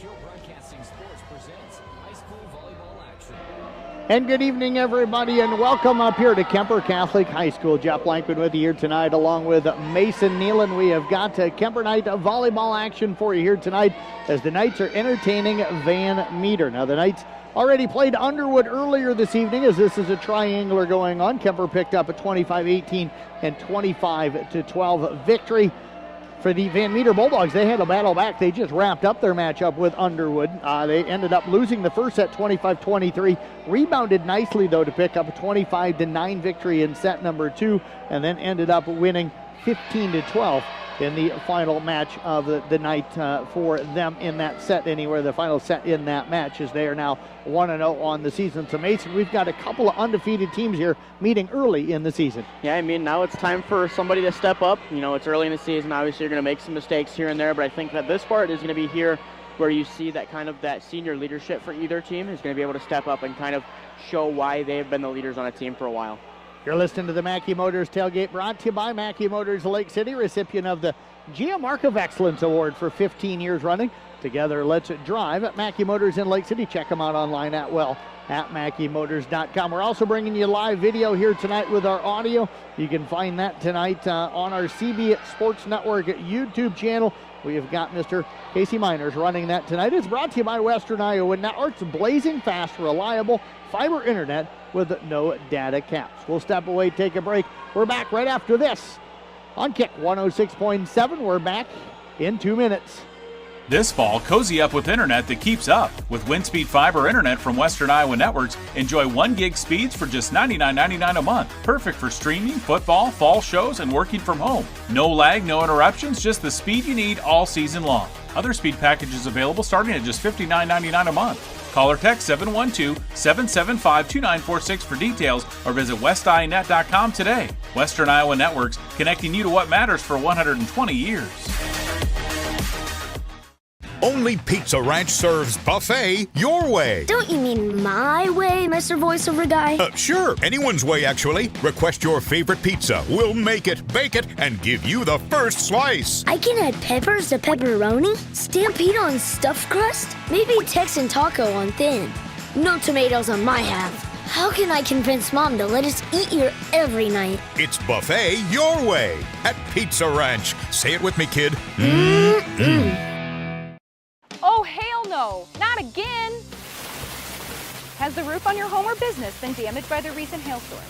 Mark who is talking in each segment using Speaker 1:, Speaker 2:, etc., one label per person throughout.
Speaker 1: Pure Broadcasting Sports presents high school volleyball action.
Speaker 2: And good evening, everybody, and welcome up here to Kuemper Catholic High School. Jeff Blankman with you here tonight, along with Mason Nealon. We have got Kuemper night volleyball action for you here tonight as the Knights are entertaining Van Meter. Now, the Knights already played Underwood earlier this evening as this is a triangular going on. Kuemper picked up a 25-18 and 25-12 victory. For the Van Meter Bulldogs, they had a battle back. They just wrapped up their matchup with Underwood. They ended up losing the first set 25-23. Rebounded nicely, though, to pick up a 25-9 victory in set number 2, and then ended up winning 15-12 in the final match of the night for them in that set anywhere. The final set in that match is they are now 1-0 on the season. So, Mason, we've got a couple of undefeated teams here meeting early in the season.
Speaker 3: Yeah, I mean, now it's time for somebody to step up. You know, it's early in the season. Obviously, you're going to make some mistakes here and there, but I think that this part is going to be here where you see that kind of that senior leadership for either team is going to be able to step up and kind of show why they've been the leaders on a team for a while.
Speaker 2: You're listening to the Mackey Motors Tailgate, brought to you by Mackey Motors Lake City, recipient of the GM Mark of Excellence Award for 15 years running. Together, let's drive at Mackey Motors in Lake City. Check them out online at MackeyMotors.com. We're also bringing you live video here tonight with our audio. You can find that tonight on our CB Sports Network YouTube channel. We have got Mr. Casey Miners running that tonight. It's brought to you by Western Iowa Networks, blazing fast, reliable fiber internet with no data caps. We'll step away, take a break. We're back right after this on Kick 106.7. We're back in 2 minutes.
Speaker 4: This fall, cozy up with internet that keeps up. With WindSpeed Fiber Internet from Western Iowa Networks, enjoy 1 gig speeds for just $99.99 a month. Perfect for streaming, football, fall shows, and working from home. No lag, no interruptions, just the speed you need all season long. Other speed packages available starting at just $59.99 a month. Call or text 712-775-2946 for details or visit westionet.com today. Western Iowa Networks, connecting you to what matters for 120 years.
Speaker 5: Only Pizza Ranch serves buffet your way.
Speaker 6: Don't you mean my way, Mr. Voiceover Guy?
Speaker 5: Sure, anyone's way, actually. Request your favorite pizza. We'll make it, bake it, and give you the first slice.
Speaker 6: I can add peppers to pepperoni, Stampede on stuffed crust, maybe Texan taco on thin. No tomatoes on my half. How can I convince Mom to let us eat here every night?
Speaker 5: It's buffet your way at Pizza Ranch. Say it with me, kid.
Speaker 7: Oh, hell no, not again! Has the roof on your home or business been damaged by the recent hailstorm?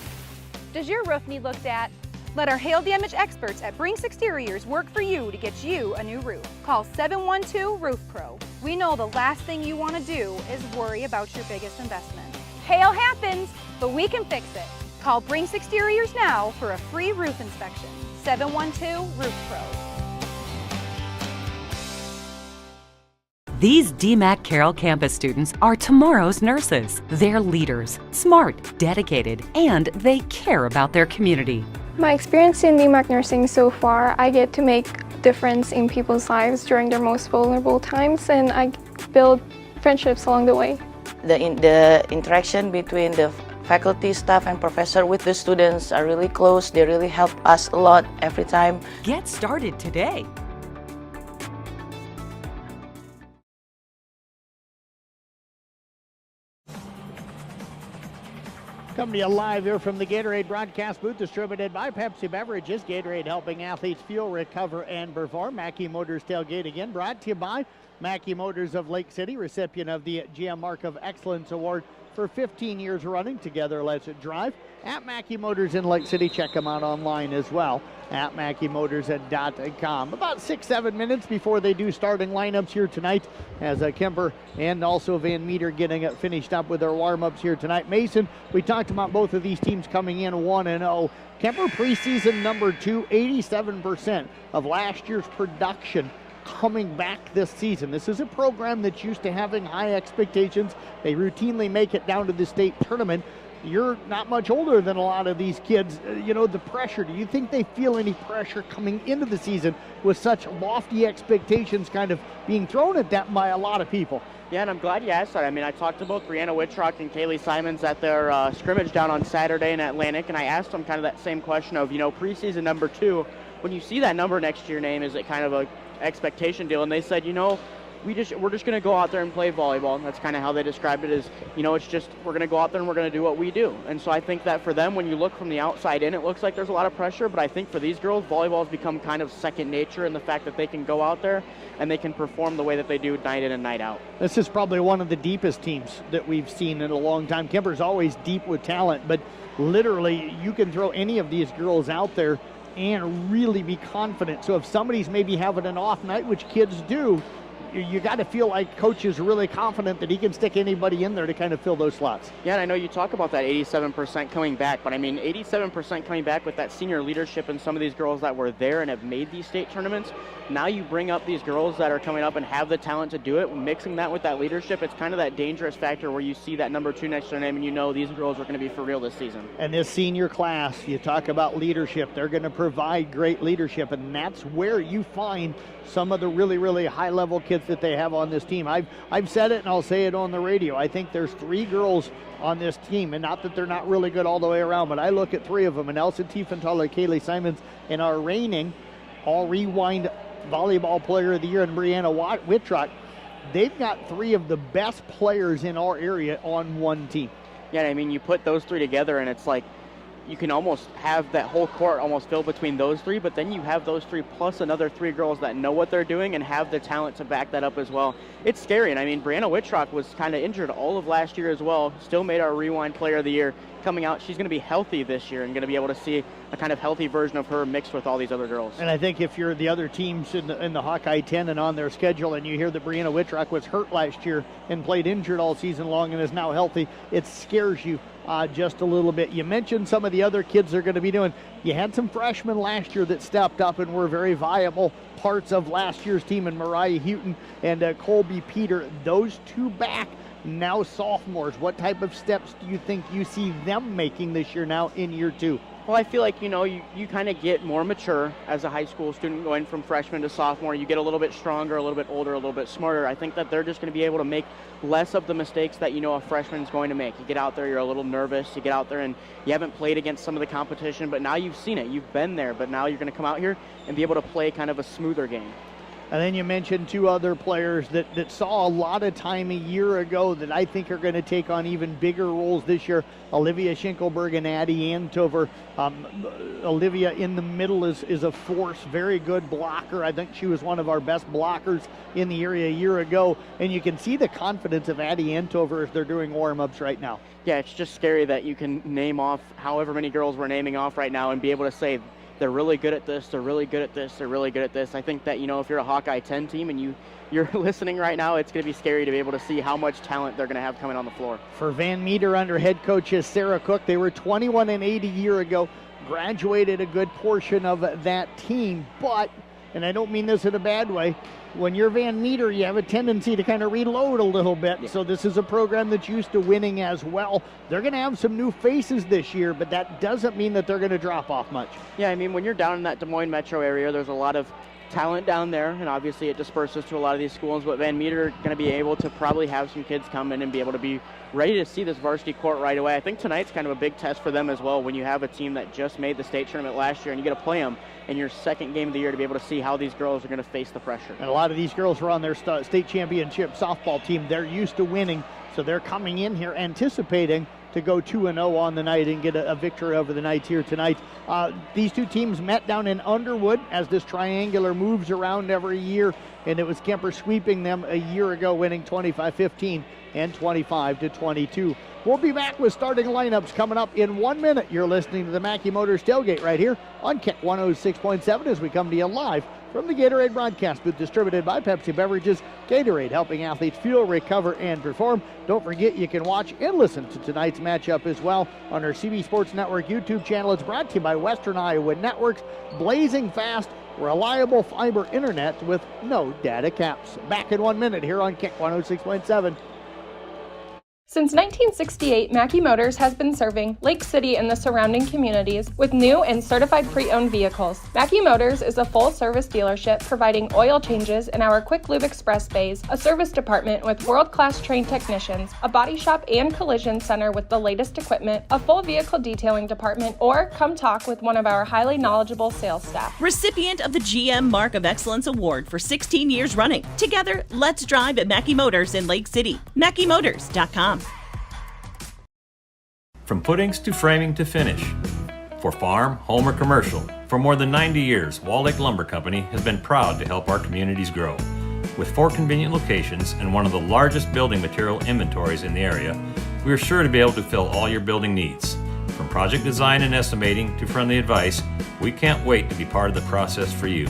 Speaker 7: Does your roof need looked at? Let our hail damage experts at Brinks Exteriors work for you to get you a new roof. Call 712 Roof Pro. We know the last thing you want to do is worry about your biggest investment. Hail happens, but we can fix it. Call Brinks Exteriors now for a free roof inspection. 712 Roof Pro.
Speaker 8: These DMAC Carroll campus students are tomorrow's nurses. They're leaders, smart, dedicated, and they care about their community.
Speaker 9: My experience in DMAC nursing so far, I get to make a difference in people's lives during their most vulnerable times, and I build friendships along the way.
Speaker 10: The interaction between the faculty, staff, and professor with the students are really close. They really help us a lot every time.
Speaker 8: Get started today.
Speaker 2: Coming to you live here from the Gatorade broadcast booth, distributed by Pepsi Beverages. Gatorade helping athletes fuel, recover, and perform. Mackey Motors Tailgate again, brought to you by Mackey Motors of Lake City, recipient of the GM Mark of Excellence Award for 15 years running. Together, let's drive. At Mackey Motors in Lake City, check them out online as well at MackeyMotors.com. About 6-7 minutes before they do starting lineups here tonight, as Kuemper and also Van Meter getting finished up with their warm-ups here tonight. Mason, we talked about both of these teams coming in 1-0. Kuemper preseason number 2, 87% of last year's production coming back this season. This is a program that's used to having high expectations. They routinely make it down to the state tournament. You're not much older than a lot of these kids. You know, the pressure, do you think they feel any pressure coming into the season with such lofty expectations kind of being thrown at them by a lot of people?
Speaker 3: Yeah, and I'm glad you asked that. I mean, I talked to both Brianna Wittrock and Kaylee Simons at their scrimmage down on Saturday in Atlantic, and I asked them kind of that same question of, you know, preseason number 2, when you see that number next to your name, is it kind of a expectation deal? And they said, you know, we're just going to go out there and play volleyball. That's kind of how they described it, is, it's just we're going to go out there and we're going to do what we do. And so I think that for them, when you look from the outside in, it looks like there's a lot of pressure, but I think for these girls, volleyball has become kind of second nature in the fact that they can go out there and they can perform the way that they do night in and night out.
Speaker 2: This is probably one of the deepest teams that we've seen in a long time. Kuemper's always deep with talent, but literally you can throw any of these girls out there and really be confident. So if somebody's maybe having an off night, which kids do, you got to feel like coach is really confident that he can stick anybody in there to kind of fill those slots.
Speaker 3: Yeah, and I know you talk about that 87% coming back, but I mean 87% coming back with that senior leadership and some of these girls that were there and have made these state tournaments. Now you bring up these girls that are coming up and have the talent to do it, mixing that with that leadership. It's kind of that dangerous factor where you see that number 2 next to their name and you know these girls are going to be for real this season.
Speaker 2: And this senior class, you talk about leadership, they're going to provide great leadership, and that's where you find some of the really, really high-level kids that they have on this team. I've said it and I'll say it on the radio. I think there's 3 girls on this team, and not that they're not really good all the way around, but I look at 3 of them, and Elsa Tiefenthaler, Kaylee Simons, and our reigning all-rewind volleyball player of the year, and Brianna Wittrock. They've got 3 of the best players in our area on one team.
Speaker 3: Yeah, I mean, you put those 3 together and it's like you can almost have that whole court almost filled between those 3, but then you have those 3 plus another 3 girls that know what they're doing and have the talent to back that up as well. It's scary, and I mean, Brianna Wittrock was kind of injured all of last year as well, still made our rewind player of the year. Coming out, she's going to be healthy this year and going to be able to see a kind of healthy version of her mixed with all these other girls.
Speaker 2: And I think if you're the other teams in the Hawkeye 10 and on their schedule, and you hear that Brianna Wittrock was hurt last year and played injured all season long and is now healthy, it scares you just a little bit. You mentioned some of the other kids they're going to be doing. You had some freshmen last year that stepped up and were very viable parts of last year's team, and Mariah Houghton and Colby Peter. Those 2 back, now sophomores. What type of steps do you think you see them making this year now in year 2?
Speaker 3: Well, I feel like, you kind of get more mature as a high school student going from freshman to sophomore. You get a little bit stronger, a little bit older, a little bit smarter. I think that they're just going to be able to make less of the mistakes that a freshman's going to make. You get out there, you're a little nervous. You get out there and you haven't played against some of the competition, but now you've seen it. You've been there, but now you're going to come out here and be able to play kind of a smoother game.
Speaker 2: And then you mentioned 2 other players that saw a lot of time a year ago that I think are going to take on even bigger roles this year. Olivia Schinkelberg and Addie Antover. Olivia in the middle is a force, very good blocker. I think she was one of our best blockers in the area a year ago. And you can see the confidence of Addie Antover as they're doing warm-ups right now.
Speaker 3: Yeah, it's just scary that you can name off however many girls we're naming off right now and be able to say, they're really good at this, they're really good at this, they're really good at this. I think that, if you're a Hawkeye 10 team and you're listening right now, it's going to be scary to be able to see how much talent they're going to have coming on the floor.
Speaker 2: For Van Meter, under head coach Sarah Cook, they were 21-8 a year ago, graduated a good portion of that team, but, and I don't mean this in a bad way, when you're Van Meter, you have a tendency to kind of reload a little bit. Yeah. So this is a program that's used to winning as well. They're going to have some new faces this year, but that doesn't mean that they're going to drop off much.
Speaker 3: Yeah, I mean, when you're down in that Des Moines metro area, there's a lot of talent down there, and obviously it disperses to a lot of these schools, but Van Meter are going to be able to probably have some kids come in and be able to be ready to see this varsity court right away. I think tonight's kind of a big test for them as well when you have a team that just made the state tournament last year and you get to play them in your second game of the year to be able to see how these girls are going to face the pressure.
Speaker 2: And a lot of these girls were on their state championship softball team. They're used to winning, so they're coming in here anticipating to go 2-0 on the night and get a victory over the Knights here tonight. These 2 teams met down in Underwood as this triangular moves around every year, and it was Kuemper sweeping them a year ago, winning 25-15 and 25-22. We'll be back with starting lineups coming up in 1 minute. You're listening to the Mackey Motors Tailgate right here on Kick 106.7 as we come to you live from the Gatorade broadcast booth, distributed by Pepsi Beverages. Gatorade, helping athletes fuel, recover, and perform. Don't forget, you can watch and listen to tonight's matchup as well on our CB Sports Network YouTube channel. It's brought to you by Western Iowa Networks. Blazing fast, reliable fiber internet with no data caps. Back in 1 minute here on Kick 106.7.
Speaker 9: Since 1968, Mackey Motors has been serving Lake City and the surrounding communities with new and certified pre-owned vehicles. Mackey Motors is a full-service dealership providing oil changes in our Quick Lube Express bays, a service department with world-class trained technicians, a body shop and collision center with the latest equipment, a full vehicle detailing department, or come talk with one of our highly knowledgeable sales staff.
Speaker 11: Recipient of the GM Mark of Excellence Award for 16 years running. Together, let's drive at Mackey Motors in Lake City. MackeyMotors.com.
Speaker 12: From footings to framing to finish. For farm, home, or commercial, for more than 90 years, Wall Lake Lumber Company has been proud to help our communities grow. With 4 convenient locations and one of the largest building material inventories in the area, we are sure to be able to fill all your building needs. From project design and estimating to friendly advice, we can't wait to be part of the process for you.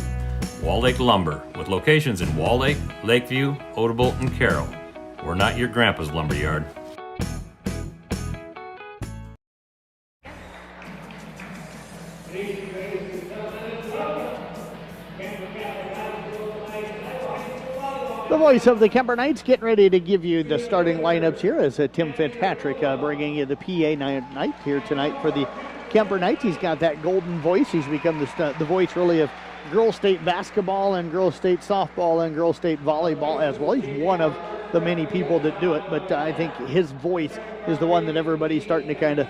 Speaker 12: Wall Lake Lumber, with locations in Wall Lake, Lakeview, Odebolt, and Carroll. We're not your grandpa's lumberyard.
Speaker 2: The voice of the Kuemper Knights getting ready to give you the starting lineups here as Tim Fitzpatrick bringing you the PA night here tonight for the Kuemper Knights. He's got that golden voice. He's become the voice really of girls state basketball and girls state softball and girls state volleyball as well. He's one of the many people that do it, but I think his voice is the one that everybody's starting to kind of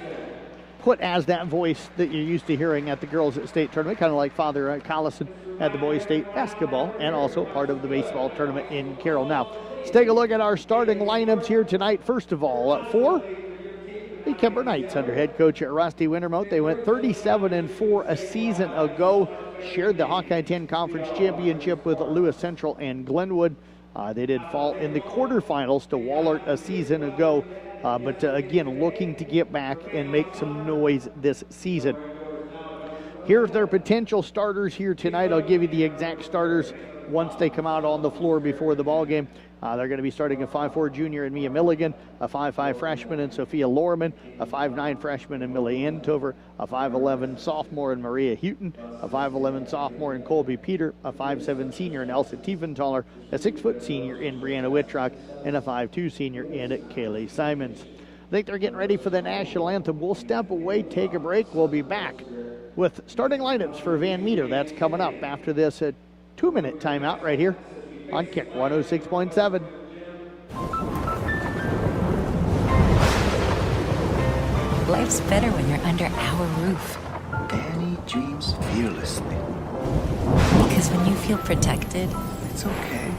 Speaker 2: put as that voice that you're used to hearing at the girls at state tournament, kind of like Father Collison at the boys state basketball and also part of the baseball tournament in Carroll. Now, let's take a look at our starting lineups here tonight. First of all, for the Kuemper Knights under head coach Rusty Wintermote. They went 37-4 a season ago, shared the Hawkeye 10 Conference Championship with Lewis Central and Glenwood. They did fall in the quarterfinals to Wallart a season ago, but again, looking to get back and make some noise this season. Here's their potential starters here tonight. I'll give you the exact starters once they come out on the floor before the ball game. They're going to be starting a 5'4 junior in Mia Milligan, a 5'5 freshman in Sophia Lorman, a 5'9 freshman in Millie Antover, a 5'11 sophomore in Maria Houghton, a 5'11 sophomore in Colby Peter, a 5'7 senior in Elsa Tiefenthaler, a 6' senior in Brianna Wittrock, and a 5'2 senior in Kaylee Simons. I think they're getting ready for the national anthem. We'll step away, take a break. We'll be back with starting lineups for Van Meter. That's coming up after this 2-minute timeout right here on Kick 106.7.
Speaker 13: Life's better when you're under our roof.
Speaker 14: Danny dreams fearlessly.
Speaker 13: Because when you feel protected,
Speaker 14: It's okay.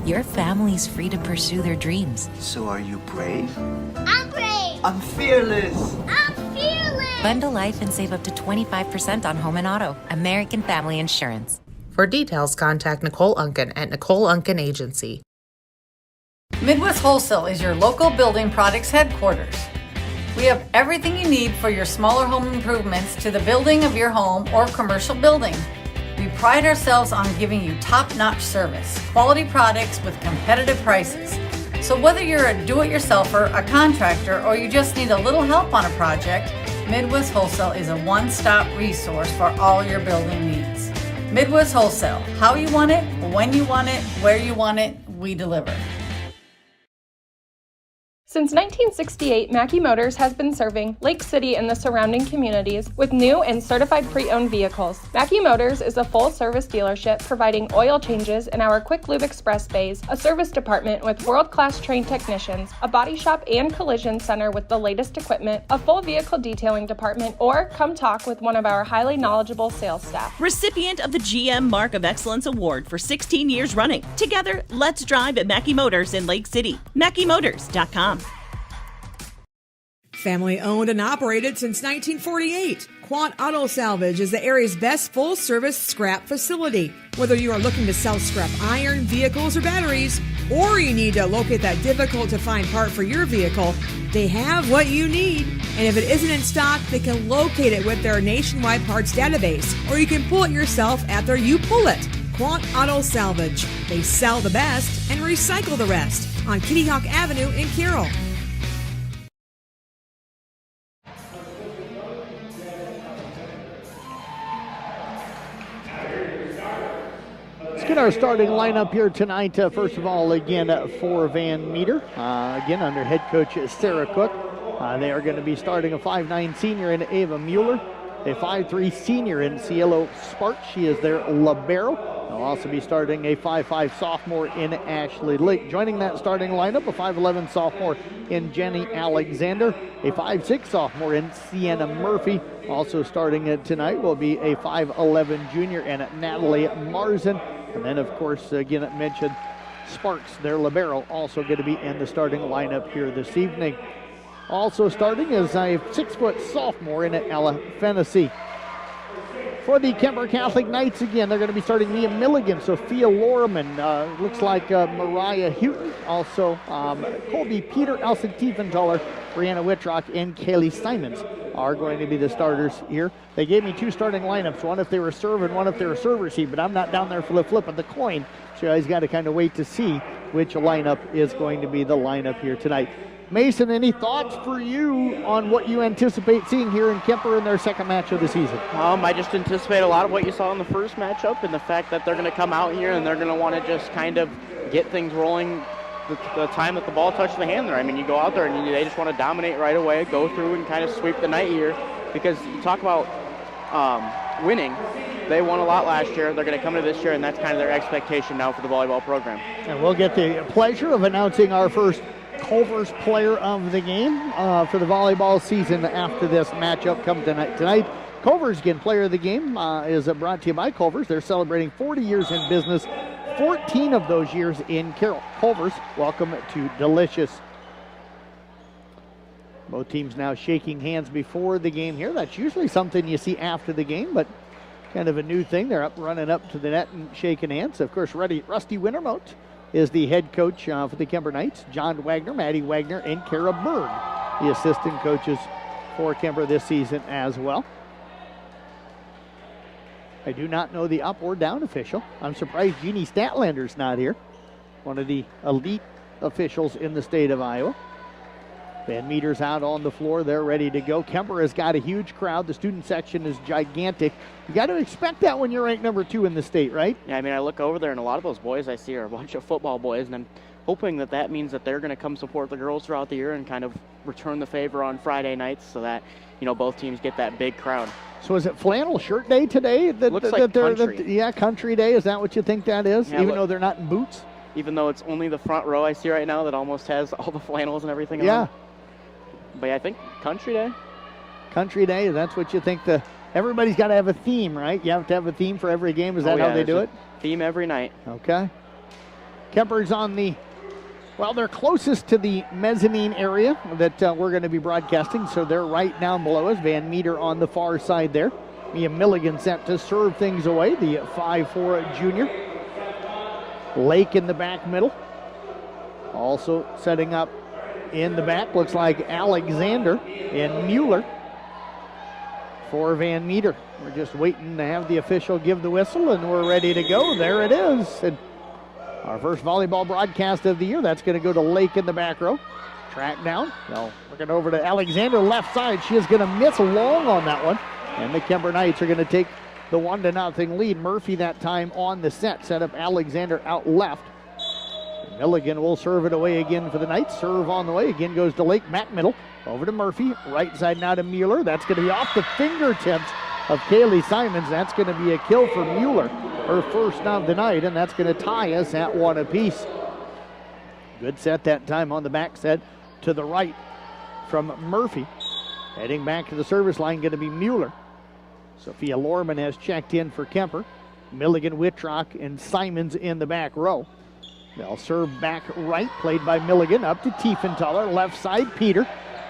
Speaker 13: your family's free to pursue their dreams.
Speaker 14: So are you brave?
Speaker 15: I'm brave.
Speaker 14: I'm fearless.
Speaker 15: I'm fearless.
Speaker 13: Bundle life and save up to 25% on home and auto. American Family Insurance.
Speaker 16: For details, contact Nicole Unken at Nicole Unken Agency.
Speaker 17: Midwest Wholesale is your local building products headquarters. We have everything you need for your smaller home improvements to the building of your home or commercial building. We pride ourselves on giving you top-notch service, quality products with competitive prices. So whether you're a do-it-yourselfer, a contractor, or you just need a little help on a project, Midwest Wholesale is a one-stop resource for all your building needs. Midwest Wholesale, how you want it, when you want it, where you want it, we deliver.
Speaker 9: Since 1968, Mackey Motors has been serving Lake City and the surrounding communities with new and certified pre-owned vehicles. Mackey Motors is a full-service dealership providing oil changes in our Quick Lube Express bays, a service department with world-class trained technicians, a body shop and collision center with the latest equipment, a full vehicle detailing department, or come talk with one of our highly knowledgeable sales staff.
Speaker 11: Recipient of the GM Mark of Excellence Award for 16 years running. Together, let's drive at Mackey Motors in Lake City. MackeyMotors.com.
Speaker 18: Family owned and operated since 1948, Quant Auto Salvage is the area's best full-service scrap facility. Whether you are looking to sell scrap iron, vehicles, or batteries, or you need to locate that difficult-to-find part for your vehicle, they have what you need. And if it isn't in stock, they can locate it with their nationwide parts database, or you can pull it yourself after you pull it. Quant Auto Salvage. They sell the best and recycle the rest on Kitty Hawk Avenue in Carroll.
Speaker 2: Get our starting lineup here tonight, first of all, again, for Van Meter, again, under head coach Sarah Cook. They are going to be starting a 5'9 senior in Ava Mueller, a 5'3 senior in Cielo Sparks. She is their libero. They'll also be starting a 5'5 sophomore in Ashley Lake. Joining that starting lineup, a 5'11 sophomore in Jenny Alexander, a 5'6 sophomore in Sienna Murphy. Also starting tonight will be a 5'11 junior in Natalie Marzin. And then, of course, again, I mentioned Sparks, their libero, also going to be in the starting lineup here this evening. Also starting is a 6-foot sophomore in Ella Fennessy. For the Kuemper Catholic Knights, again, they're going to be starting Mia Milligan, Sophia Lorman, looks like Mariah Houghton, also Colby Peter, Elsa Tiefenthaler, Brianna Whitrock, and Kaylee Simons are going to be the starters here. They gave me 2 starting lineups, one if they were serve and one if they were serve receive, but I'm not down there for the flip of the coin, so you guys got to kind of wait to see which lineup is going to be the lineup here tonight. Mason, any thoughts for you on what you anticipate seeing here in Kuemper in their second match of the season?
Speaker 3: I just anticipate a lot of what you saw in the first matchup, and the fact that they're going to come out here and they're going to want to just kind of get things rolling the time that the ball touched the hand there. I mean, you go out there and they just want to dominate right away, go through and kind of sweep the night here, because you talk about winning. They won a lot last year. They're going to come to this year, and that's kind of their expectation now for the volleyball program. And
Speaker 2: we'll get the pleasure of announcing our first Culver's player of the game for the volleyball season after this matchup come tonight. Culver's, again, player of the game is brought to you by Culver's. They're celebrating 40 years in business, 14 of those years in Carroll. Culver's, welcome to Delicious. Both teams now shaking hands before the game here. That's usually something you see after the game, but kind of a new thing. They're running up to the net and shaking hands. Of course, Rusty Wintermote is the head coach for the Kuemper Knights. John Wagner, Maddie Wagner, and Kara Berg, the assistant coaches for Kuemper this season as well. I do not know the up or down official. I'm surprised Jeannie Statlander's not here, one of the elite officials in the state of Iowa. Van Meter's out on the floor. They're ready to go. Kuemper has got a huge crowd. The student section is gigantic. You got to expect that when you're ranked number 2 in the state, right?
Speaker 3: Yeah, I mean, I look over there, and a lot of those boys I see are a bunch of football boys, and I'm hoping that that means that they're going to come support the girls throughout the year and kind of return the favor on Friday nights so that, you know, both teams get that big crowd.
Speaker 2: So is it flannel shirt day today?
Speaker 3: Looks like country.
Speaker 2: Yeah, country day. Is that what you think that is?
Speaker 3: Yeah,
Speaker 2: even though they're not in boots?
Speaker 3: Even though it's only the front row I see right now that almost has all the flannels and everything
Speaker 2: yeah.
Speaker 3: on. But yeah, I think country day.
Speaker 2: Country day, that's what you think. Everybody's got to have a theme, right? You have to have a theme for every game. Is that how they do it?
Speaker 3: Theme every night.
Speaker 2: Okay. Kuemper's on they're closest to the mezzanine area that we're going to be broadcasting, so they're right down below us. Van Meter on the far side there. Mia Milligan set to serve things away, the 5'4 junior. Lake in the back middle. Also setting up in the back, looks like Alexander and Mueller for Van Meter. We're just waiting to have the official give the whistle, and we're ready to go. There it is. And our first volleyball broadcast of the year. That's going to go to Lake in the back row. Track down. Well, looking over to Alexander, left side. She is going to miss long on that one. And the Kuemper Knights are going to take the 1-0 lead. Murphy that time on the set up Alexander out left. Milligan will serve it away again for the Knights. Serve on the way. Again goes to Lake. Matt middle. Over to Murphy. Right side now to Mueller. That's going to be off the fingertips of Kaylee Simons. That's going to be a kill for Mueller. Her first of the night, and that's going to tie us at 1 apiece. Good set that time on the back set to the right from Murphy. Heading back to the service line, going to be Mueller. Sophia Lorman has checked in for Kuemper. Milligan, Whitrock, and Simons in the back row. They'll serve back right, played by Milligan, up to Tiefenthaler. Left side, Peter.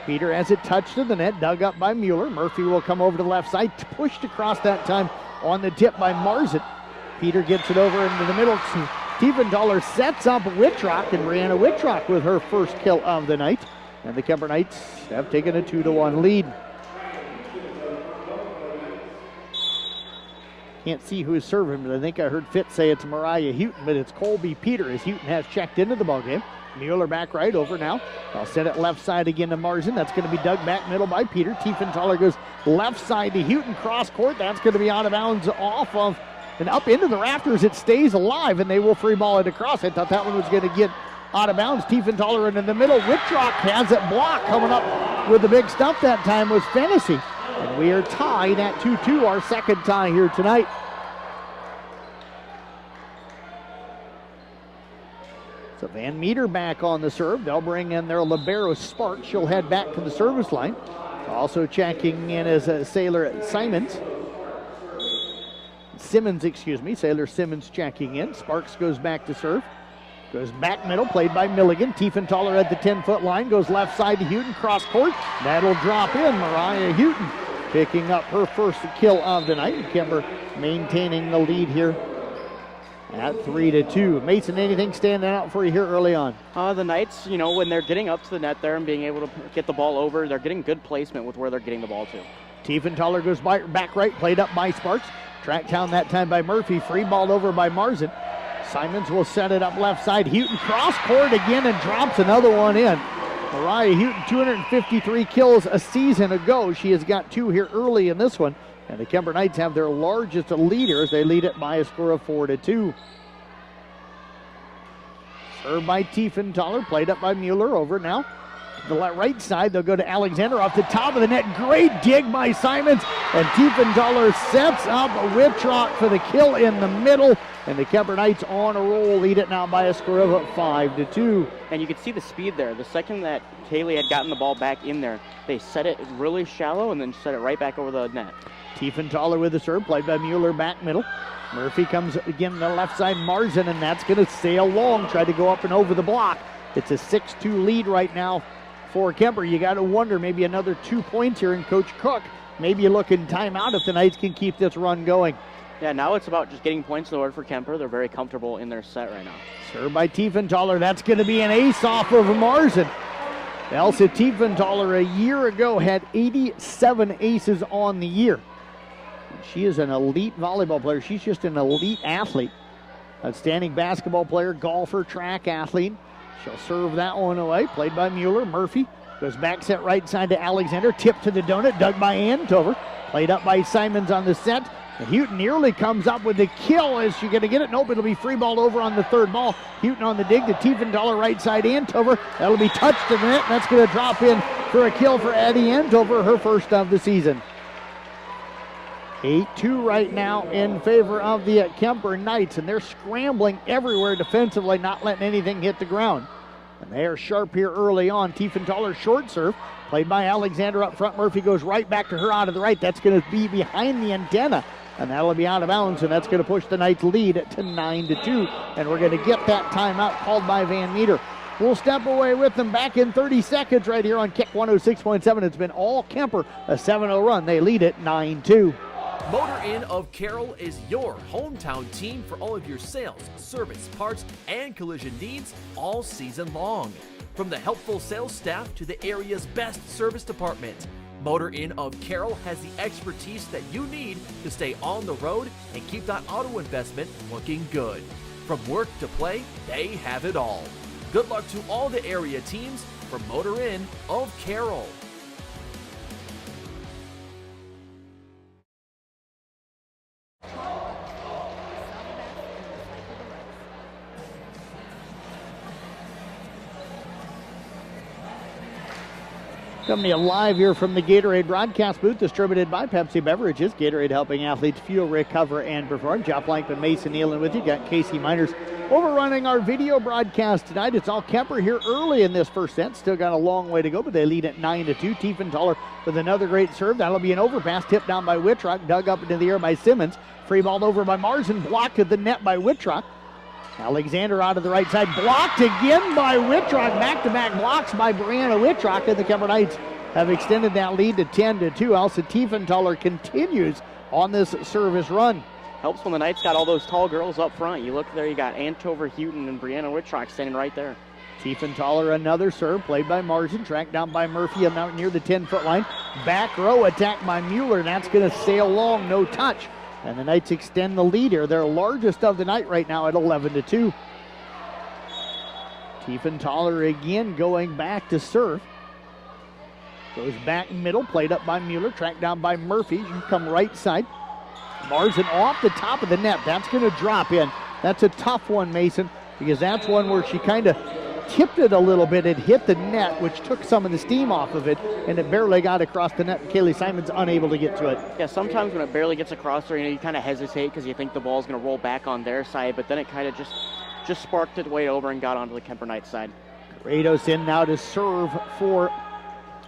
Speaker 2: Peter has it touched to the net, dug up by Mueller. Murphy will come over to the left side, pushed across that time on the tip by Marzin. Peter gets it over into the middle. Tiefenthaler sets up Whitrock, and Brianna Whitrock with her first kill of the night. And the Kuemper Knights have taken a 2-1 lead. Can't see who is serving, but I think I heard Fitz say it's Mariah Houghton, but it's Colby Peter as Houghton has checked into the ballgame. Mueller back right over now. I'll set it left side again to Marzin. That's going to be dug back middle by Peter. Tiefenthaler goes left side to Houghton, cross court. That's going to be out of bounds off of and up into the rafters. It stays alive, and they will free ball it across. I thought that one was going to get out of bounds. Tiefenthaler in the middle. Wittrock has it blocked. Coming up with the big stump that time was Fennessy. And we are tied at 2-2, our second tie here tonight. So Van Meter back on the serve. They'll bring in their libero Sparks. She'll head back to the service line. Also checking in is Sailor Simmons, Sailor Simmons checking in. Sparks goes back to serve. Goes back middle, played by Milligan. Tiefenthaler at the 10-foot line. Goes left side to Houghton, cross court. That'll drop in. Mariah Houghton picking up her first kill of the night. Kuemper maintaining the lead here at 3-2. Mason, anything standing out for you here early on?
Speaker 3: The Knights, when they're getting up to the net there and being able to get the ball over, they're getting good placement with where they're getting the ball to.
Speaker 2: Tiefenthaler goes back right, played up by Sparks. Tracked down that time by Murphy. Free ball over by Marzin. Simons will set it up left side. Houghton cross court again and drops another one in. Mariah Houghton, 253 kills a season ago. She has got 2 here early in this one. And the Kuemper Knights have their largest leaders. They lead it by a score of 4-2. Served by Tiefenthaler, played up by Mueller. Over now to the right side. They'll go to Alexander off the top of the net. Great dig by Simons. And Tiefenthaler sets up Wittrock for the kill in the middle. And the Kuemper Knights on a roll, lead it now by a score of 5-2.
Speaker 3: And you can see the speed there. The second that Haley had gotten the ball back in there, they set it really shallow and then set it right back over the net.
Speaker 2: Tiefenthaler with the serve, played by Mueller back middle. Murphy comes again to the left side, Marzin, and that's going to sail long, try to go up and over the block. It's a 6-2 lead right now for Kuemper. You got to wonder, maybe another 2 points here, and Coach Cook maybe looking timeout if the Knights can keep this run going.
Speaker 3: Yeah, now it's about just getting points in the board for Kuemper. They're very comfortable in their set right now.
Speaker 2: Served by Tiefenthaler. That's going to be an ace off of Marzin. Elsa Tiefenthaler a year ago had 87 aces on the year. She is an elite volleyball player. She's just an elite athlete. Outstanding basketball player, golfer, track athlete. She'll serve that one away. Played by Mueller. Murphy goes back set right side to Alexander. Tip to the donut. Dug by Antover. Played up by Simons on the set. And Houghton nearly comes up with the kill. Is she going to get it? Nope, it'll be free ball over on the third ball. Houghton on the dig to Tiefenthaler right side Antover. That'll be touched to the net. That's going to drop in for a kill for Addie Antover, her first of the season. 8-2 right now in favor of the Kuemper Knights, and they're scrambling everywhere defensively, not letting anything hit the ground. And they are sharp here early on. Tiefenthaler short serve, played by Alexander up front. Murphy goes right back to her out of the right. That's going to be behind the antenna, and that'll be out of bounds, and that's going to push the Knights' lead to 9-2. And we're going to get that timeout called by Van Meter. We'll step away with them back in 30 seconds right here on Kick 106.7. It's been all Kuemper, a 7-0 run. They lead it 9-2.
Speaker 19: Motor Inn of Carroll is your hometown team for all of your sales, service, parts, and collision needs all season long. From the helpful sales staff to the area's best service department, Motor Inn of Carroll has the expertise that you need to stay on the road and keep that auto investment looking good. From work to play, they have it all. Good luck to all the area teams from Motor Inn of Carroll.
Speaker 2: Coming to you live here from the Gatorade broadcast booth, distributed by Pepsi Beverages. Gatorade helping athletes fuel, recover, and perform. Jeff Blankman, Mason Nealon with you. Got Casey Miners overrunning our video broadcast tonight. It's all Kuemper here early in this first set. Still got a long way to go, but they lead at 9-2. Tiefenthaler with another great serve. That'll be an overpass. Tipped down by Wittrock. Dug up into the air by Simmons. Free ball over by Marzin. Blocked at the net by Wittrock. Alexander out of the right side, blocked again by Wittrock. Back-to-back blocks by Brianna Wittrock, and the Kuemper Knights have extended that lead to 10-2. Elsa Tiefenthaler continues on this service run.
Speaker 3: Helps when the Knights got all those tall girls up front. You look there, you got Antover, Houghton, and Brianna Wittrock standing right there.
Speaker 2: Tiefenthaler, another serve, played by Marzin, tracked down by Murphy, and out near the 10-foot line. Back row attack by Mueller, and that's going to sail long, no touch. And the Knights extend the lead here. They're largest of the night right now at 11-2. Tiefenthaler again going back to serve. Goes back middle, played up by Mueller, tracked down by Murphy. You come right side. Marzen off the top of the net. That's going to drop in. That's a tough one, Mason, because that's one where she kind of tipped it a little bit. It hit the net, which took some of the steam off of it, and it barely got across the net. Kaylee Simons unable to get to it.
Speaker 3: Yeah, sometimes when it barely gets across there, you kind of hesitate because you think the ball's going to roll back on their side, but then it kind of just sparked its way over and got onto the Kuemper Knights side.
Speaker 2: Kratos in now to serve for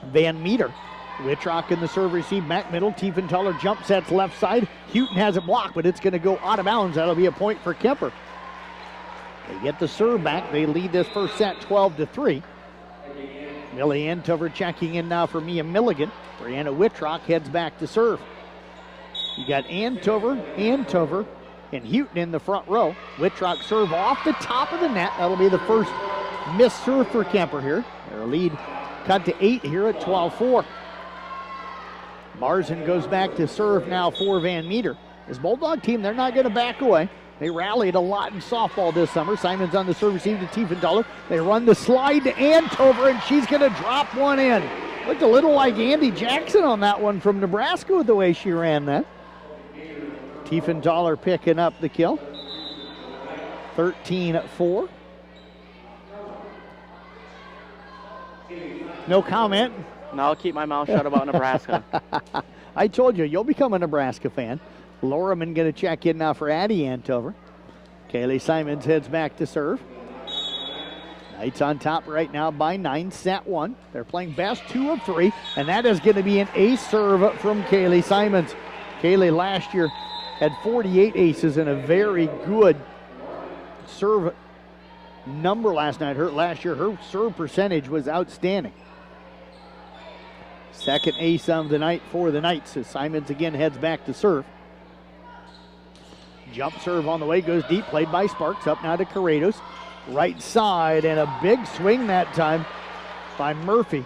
Speaker 2: Van Meter. Wittrock in the serve receive, back middle. Tiefenthaler jump sets left side. Houghton has it blocked, but it's going to go out of bounds. That'll be a point for Kuemper. They get the serve back. They lead this first set 12-3. Millie Antover checking in now for Mia Milligan. Brianna Wittrock heads back to serve. You got Antover, and Houghton in the front row. Wittrock serve off the top of the net. That'll be the first missed serve for Kuemper here. Their lead cut to 8 here at 12-4. Marzen goes back to serve now for Van Meter. This Bulldog team, they're not going to back away. They rallied a lot in softball this summer. Simons on the serve receive to Tiefenthaler. They run the slide to Antover, and she's going to drop one in. Looked a little like Andy Jackson on that one from Nebraska with the way she ran that. Tiefenthaler picking up the kill. 13-4. No comment.
Speaker 3: No, I'll keep my mouth shut about Nebraska.
Speaker 2: I told you, you'll become a Nebraska fan. Loriman going to check in now for Addie Antover. Kaylee Simons heads back to serve. Knights on top right now by 9, set 1. They're playing best 2 of 3, and that is going to be an ace serve from Kaylee Simons. Kaylee last year had 48 aces and a very good serve number last year. Her serve percentage was outstanding. Second ace of the night for the Knights as Simons again heads back to serve. Jump serve on the way, goes deep, played by Sparks. Up now to Corrados. Right side, and a big swing that time by Murphy.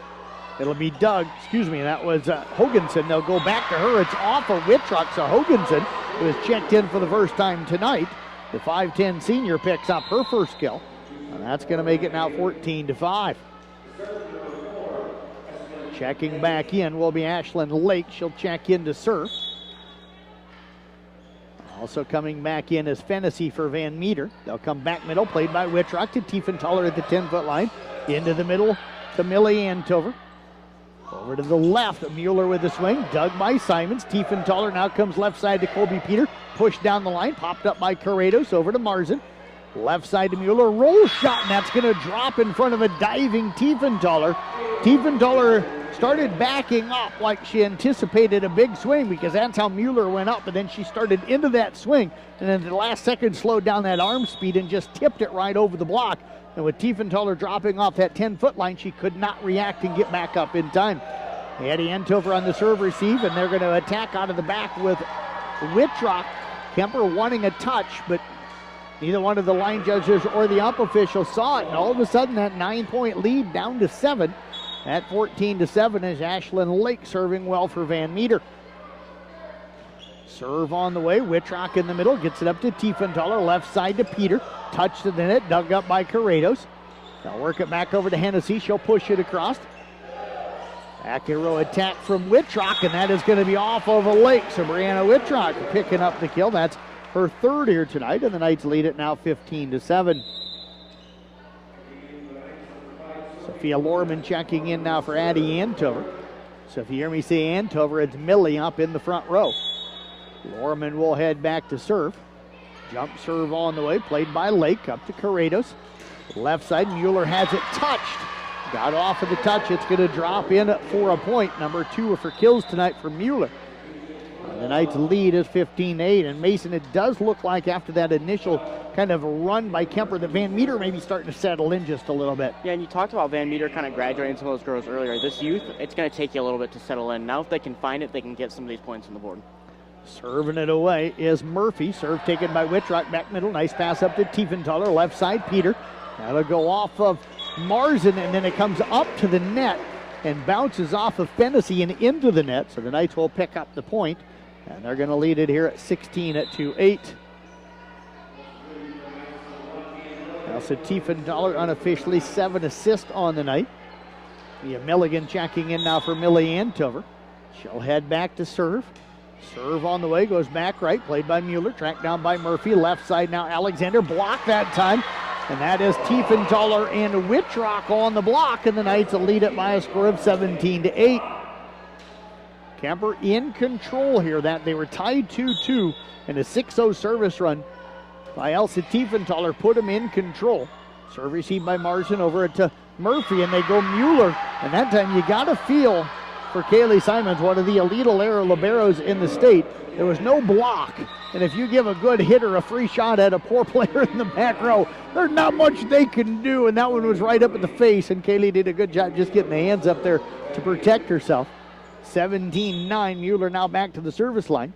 Speaker 2: It'll be that was Hoganson. They'll go back to her. It's off of Wittrock, so Hoganson, who has checked in for the first time tonight, the 5'10 senior picks up her first kill. And that's going to make it now 14-5. Checking back in will be Ashlyn Lake. She'll check in to serve. Also coming back in is Fennessy for Van Meter. They'll come back middle, played by Wittrock to Tiefenthaler at the 10-foot line. Into the middle to Millie Antover. Over to the left, Mueller with the swing, dug by Simons. Tiefenthaler now comes left side to Colby Peter. Pushed down the line, popped up by Corrados, over to Marzen. Left side to Mueller, roll shot, and that's going to drop in front of a diving Tiefenthaler. Tiefenthaler started backing up like she anticipated a big swing because that's how Mueller went up, but then she started into that swing, and then the last second slowed down that arm speed and just tipped it right over the block. And with Tiefenthaler dropping off that 10-foot line, she could not react and get back up in time. Addie Antover on the serve receive, and they're going to attack out of the back with Wittrock. Kuemper wanting a touch, but neither one of the line judges or the ump official saw it, and all of a sudden that 9-point lead down to 7. At 14-7 is Ashlyn Lake serving well for Van Meter. Serve on the way, Wittrock in the middle, gets it up to Tiefenthaler, left side to Peter. Touch to the net, dug up by Corrados. They'll work it back over to Hennessy, she'll push it across. Back row attack from Wittrock, and that is going to be off of a Lake. So Brianna Wittrock picking up the kill. That's her third here tonight, and the Knights lead it now 15-7. Sophia Lorman checking in now for Addie Antover. So if you hear me say Antover, it's Millie up in the front row. Lorman will head back to serve. Jump serve on the way, played by Lake, up to Corrados. Left side, Mueller has it touched. Got off of the touch, it's going to drop in for a point. Number 2 for kills tonight for Mueller. The Knights lead is 15-8, and Mason, it does look like after that initial kind of run by Kuemper that Van Meter may be starting to settle in just a little bit.
Speaker 3: Yeah, and you talked about Van Meter kind of graduating some of those girls earlier. This youth, it's going to take you a little bit to settle in. Now if they can find it, they can get some of these points on the board.
Speaker 2: Serving it away is Murphy. Serve taken by Wittrock, back middle. Nice pass up to Tiefenthaler, left side Peter. That'll go off of Marzen, and then it comes up to the net and bounces off of Fennessy and into the net. So the Knights will pick up the point, and they're going to lead it here at 16-8. Also Tiefenthaler unofficially 7 assists on the night. Mia Milligan checking in now for Millie Antover. She'll head back to serve. Serve on the way, goes back right, played by Mueller, tracked down by Murphy. Left side now, Alexander, blocked that time. And that is Tiefenthaler and Wittrock on the block, and the Knights will lead it by a score of 17-8. Kuemper in control here. That they were tied 2-2, and a 6-0 service run by Elsa Tiefenthaler put them in control. Serve received by Marson over to Murphy, and they go Mueller. And that time you got to feel for Kaylee Simons, one of the elite Alera liberos in the state. There was no block, and if you give a good hitter a free shot at a poor player in the back row, there's not much they can do, and that one was right up at the face, and Kaylee did a good job just getting the hands up there to protect herself. 17-9, Mueller now back to the service line.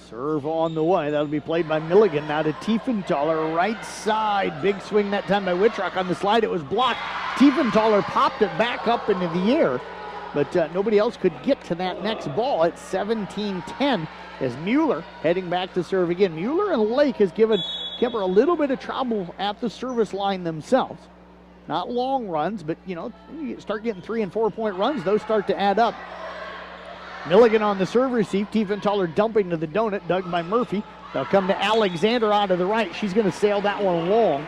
Speaker 2: Serve on the way. That'll be played by Milligan. Now to Tiefenthaler, right side. Big swing that time by Wittrock on the slide. It was blocked. Tiefenthaler popped it back up into the air, but nobody else could get to that next ball. It's 17-10 as Mueller heading back to serve again. Mueller and Lake has given Kuemper a little bit of trouble at the service line themselves. Not long runs, but you start getting 3 and 4 point runs, those start to add up. Milligan on the serve receive. Tiefenthaler dumping to the donut, dug by Murphy. They'll come to Alexander out of the right. She's going to sail that one long.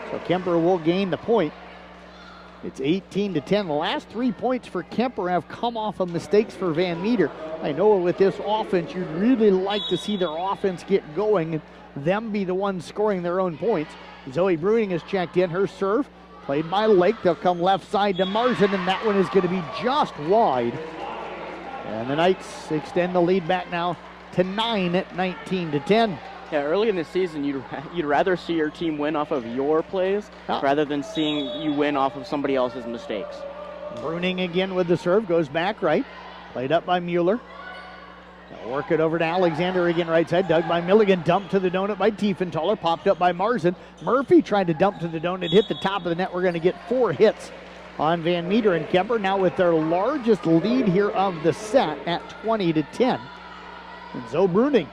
Speaker 2: So Kuemper will gain the point. It's 18-10. The last 3 points for Kuemper have come off of mistakes for Van Meter. I know with this offense, you'd really like to see their offense get going and them be the ones scoring their own points. Zoe Bruning has checked in. Her serve played by Lake. They'll come left side to Marson, and that one is going to be just wide. And the Knights extend the lead back now to 9 at 19-10.
Speaker 3: Yeah, early in the season, you'd rather see your team win off of your plays rather than seeing you win off of somebody else's mistakes.
Speaker 2: Bruning again with the serve, goes back right. Played up by Mueller. They'll work it over to Alexander again, right side. Dug by Milligan, dumped to the donut by Tiefenthaler, popped up by Marson. Murphy tried to dump to the donut, hit the top of the net. We're going to get 4 hits on Van Meter, and Kuemper now with their largest lead here of the set at 20-10. And Zoe Bruning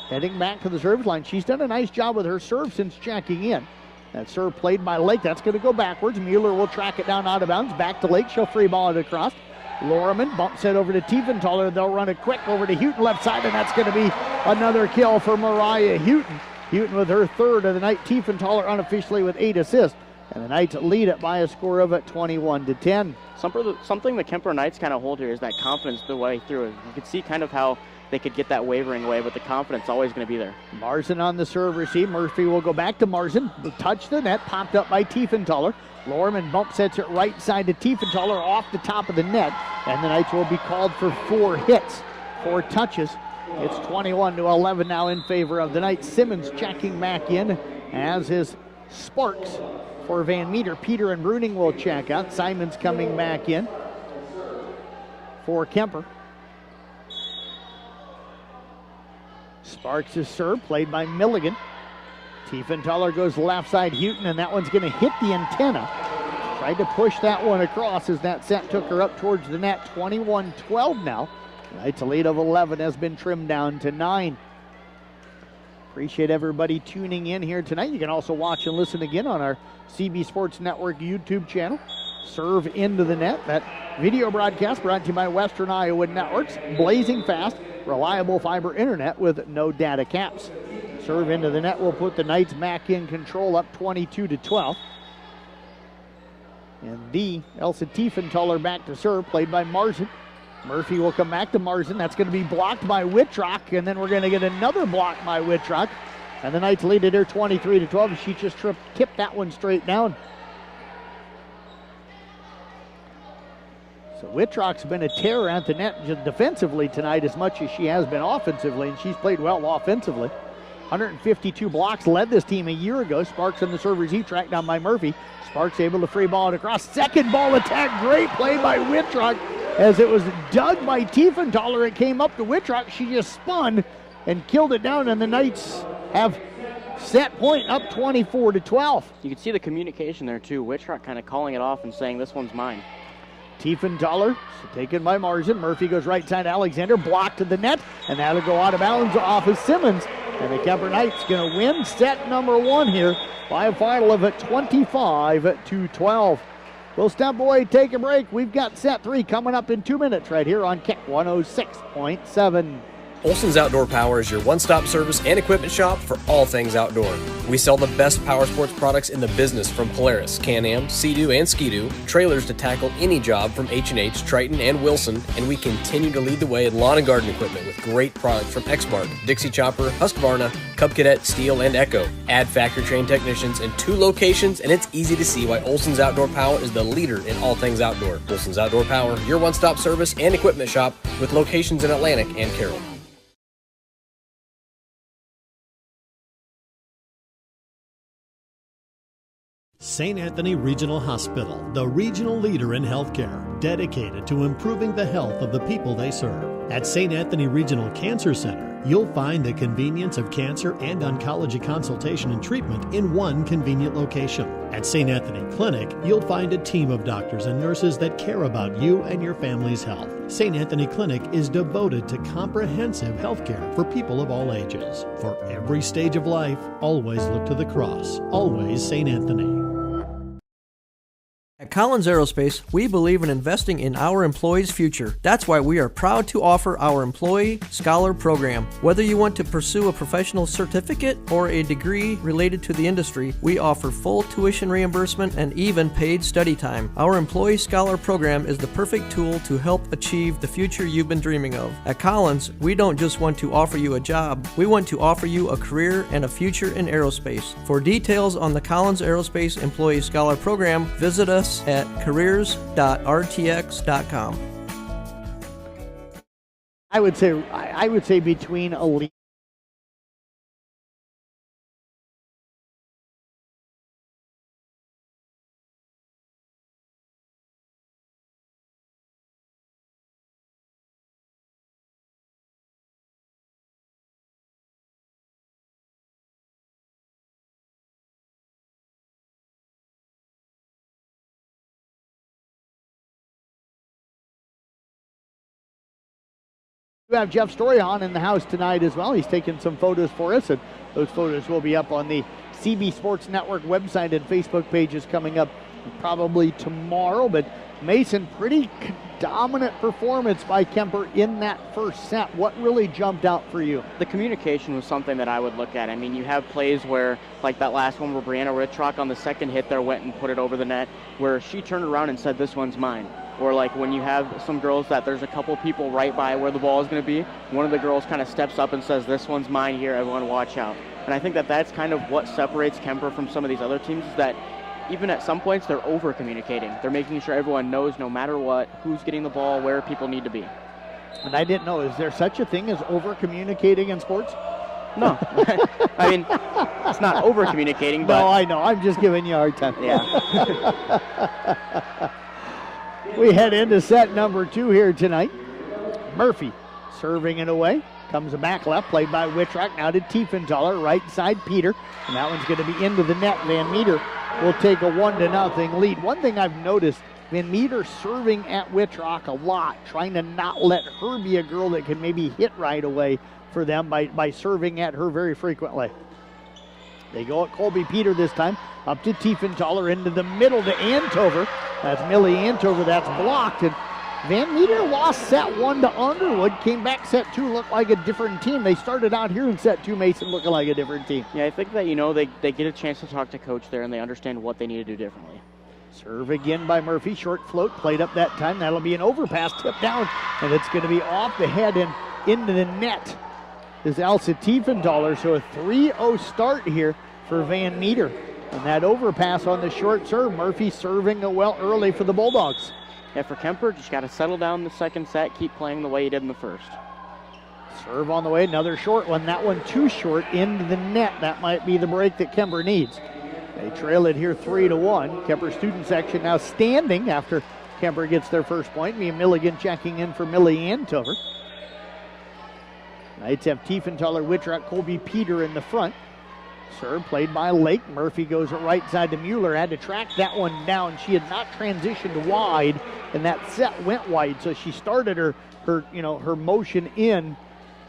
Speaker 2: heading back to the service line. She's done a nice job with her serve since checking in. That serve played by Lake. That's going to go backwards. Mueller will track it down out of bounds. Back to Lake. She'll free ball it across. Loriman bumps it over to Tiefenthaler. They'll run it quick over to Houghton left side, and that's going to be another kill for Mariah Houghton. Houghton with her third of the night. Tiefenthaler unofficially with 8 assists. And the Knights lead it by a score of 21-10.
Speaker 3: Something the Kuemper Knights kind of hold here is that confidence the way through. You could see kind of how they could get that wavering away, but the confidence always going to be there.
Speaker 2: Marson on the serve receive. Murphy will go back to Marson. Touch the net, popped up by Tiefenthaler. Lorman bump sets it right side to Tiefenthaler off the top of the net. And the Knights will be called for 4 hits, 4 touches. It's 21-11 now in favor of the Knights. Simmons checking back in, as is Sparks. For Van Meter, Peter and Bruning will check out. Simons coming back in for Kuemper. Sparks is served, played by Milligan. Tiefenthaler goes left side, Houghton, and that one's going to hit the antenna. Tried to push that one across as that set took her up towards the net. 21-12 now. Knights a lead of 11 has been trimmed down to 9. Appreciate everybody tuning in here tonight. You can also watch and listen again on our CB Sports Network YouTube channel. Serve into the net. That video broadcast brought to you by Western Iowa Networks. Blazing fast, reliable fiber internet with no data caps. Serve into the net will put the Knights back in control, up 22-12. And the Elsa Tiefenthaler back to serve, played by Marson. Murphy will come back to Marson. That's going to be blocked by Wittrock, and then we're going to get another block by Wittrock. And the Knights lead it here 23-12. She just tipped that one straight down. So Wittrock's been a terror at the net defensively tonight as much as she has been offensively, and she's played well offensively. 152 blocks, led this team a year ago. Sparks on the serve receive, tracked down by Murphy. Sparks able to free ball it across. Second ball attack, great play by Wittrock. As it was dug by Tiefenthaler, it came up to Wittrock. She just spun and killed it down, and the Knights have set point up 24-12.
Speaker 3: You can see the communication there too. Wittrock kind of calling it off and saying, this one's mine.
Speaker 2: Tiefenthaler taken by Marson. Murphy goes right side. Alexander blocked to the net, and that'll go out of bounds off of Simmons. And the Kuemper Knights going to win set number 1 here by a final of 25-12. We'll step away, take a break. We've got set 3 coming up in 2 minutes right here on Kick 106.7.
Speaker 20: Olson's Outdoor Power is your one-stop service and equipment shop for all things outdoor. We sell the best power sports products in the business, from Polaris, Can-Am, Sea-Doo, and Ski-Doo, trailers to tackle any job from H&H, Triton, and Wilson, and we continue to lead the way in lawn and garden equipment with great products from Exmark, Dixie Chopper, Husqvarna, Cub Cadet, Steel, and Echo. Add factory-trained technicians in 2 locations, and it's easy to see why Olson's Outdoor Power is the leader in all things outdoor. Olson's Outdoor Power, your one-stop service and equipment shop with locations in Atlantic and Carroll.
Speaker 21: St. Anthony Regional Hospital, the regional leader in healthcare, dedicated to improving the health of the people they serve. At St. Anthony Regional Cancer Center, you'll find the convenience of cancer and oncology consultation and treatment in one convenient location. At St. Anthony Clinic, you'll find a team of doctors and nurses that care about you and your family's health. St. Anthony Clinic is devoted to comprehensive healthcare for people of all ages. For every stage of life, always look to the cross. Always St. Anthony.
Speaker 22: At Collins Aerospace, we believe in investing in our employees' future. That's why we are proud to offer our Employee Scholar Program. Whether you want to pursue a professional certificate or a degree related to the industry, we offer full tuition reimbursement and even paid study time. Our Employee Scholar Program is the perfect tool to help achieve the future you've been dreaming of. At Collins, we don't just want to offer you a job, we want to offer you a career and a future in aerospace. For details on the Collins Aerospace Employee Scholar Program, visit us at careers.rtx.com.
Speaker 2: I would say between elite We have Jeff Storyhan in the house tonight as well. He's taking some photos for us, and those photos will be up on the CB Sports Network website and Facebook pages coming up probably tomorrow. But Mason, pretty dominant performance by Kuemper in that first set. What really jumped out for you?
Speaker 3: The communication was something that I would look at. I mean, you have plays where, like that last one where Brianna Ritrock on the second hit there went and put it over the net, where she turned around and said, "This one's mine." Or like when you have some girls that there's a couple people right by where the ball is going to be, one of the girls kind of steps up and says, "This one's mine here, everyone watch out." And I think that that's kind of what separates Kuemper from some of these other teams, is that even at some points they're over communicating. They're making sure everyone knows no matter what, who's getting the ball, where people need to be.
Speaker 2: And I didn't know, is there such a thing as over communicating in sports?
Speaker 3: No. I mean, it's not over communicating, but
Speaker 2: no, I know, I'm just giving you a hard time.
Speaker 3: Yeah.
Speaker 2: We head into set number 2 here tonight. Murphy serving it away. Comes a back left, played by Whitrock. Now to Tiefenthaler, right side Peter. And that one's going to be into the net. Van Meter will take a 1-0 lead. One thing I've noticed, Van Meter serving at Whitrock a lot, trying to not let her be a girl that can maybe hit right away for them by serving at her very frequently. They go at Colby Peter this time, up to Tiefenthaler, into the middle to Antover. That's Millie Antover, that's blocked. And Van Meter lost set 1 to Underwood, came back set 2, looked like a different team. They started out here in set 2, Mason, looking like a different team.
Speaker 3: Yeah, I think that, they get a chance to talk to coach there and they understand what they need to do differently.
Speaker 2: Serve again by Murphy, short float, played up that time. That'll be an overpass, tip down, and it's going to be off the head and into the net. Is Elsa Tiefenthaler, so a 3-0 start here for Van Meter. And that overpass on the short serve, Murphy serving it well early for the Bulldogs.
Speaker 3: Yeah, for Kuemper, just got to settle down the second set, keep playing the way he did in the first.
Speaker 2: Serve on the way, another short one. That one too short into the net. That might be the break that Kuemper needs. They trail it here 3-1. Kuemper student section now standing after Kuemper gets their first point. Mia Milligan checking in for Millie Antover. Knights have Tiefenthaler, Whitrock, Colby Peter in the front. Serve played by Lake. Murphy goes right side to Mueller. Had to track that one down. She had not transitioned wide, and that set went wide. So she started her motion in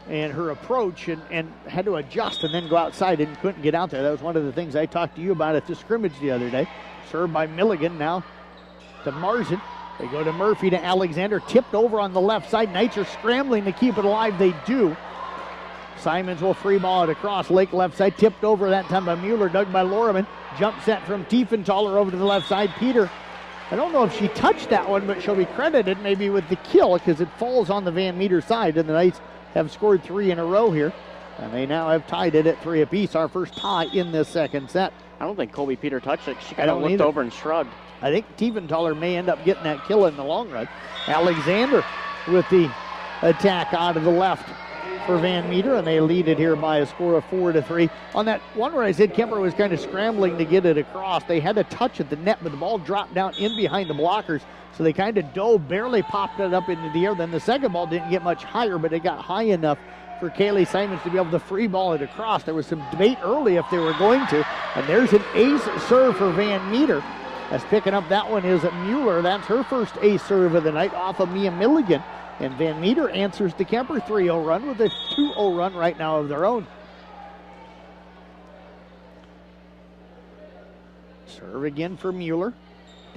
Speaker 2: and her approach and had to adjust and then go outside and couldn't get out there. That was one of the things I talked to you about at the scrimmage the other day. Served by Milligan now to Marzin. They go to Murphy to Alexander, tipped over on the left side. Knights are scrambling to keep it alive. They do. Simons will free ball it across. Lake left side, tipped over that time by Mueller, dug by Lorman. Jump set from Tiefenthaler over to the left side. Peter, I don't know if she touched that one, but she'll be credited maybe with the kill because it falls on the Van Meter side, and the Knights have scored 3 in a row here. And they now have tied it at 3 apiece, our first tie in this second set.
Speaker 3: I don't think Colby Peter touched it. She kind of looked over and shrugged.
Speaker 2: I think Tiefenthaler may end up getting that kill in the long run. Alexander with the attack out of the left for Van Meter, and they lead it here by a score of 4-3. On that one where I said Kuemper was kind of scrambling to get it across, they had a touch at the net, but the ball dropped down in behind the blockers, so they kind of dove, barely popped it up into the air. Then the second ball didn't get much higher, but it got high enough for Kaylee Simons to be able to free ball it across. There was some debate early if they were going to, and there's an ace serve for Van Meter. As picking up that one is Mueller. That's her first ace serve of the night off of Mia Milligan. And Van Meter answers the Kuemper 3-0 run with a 2-0 run right now of their own. Serve again for Mueller.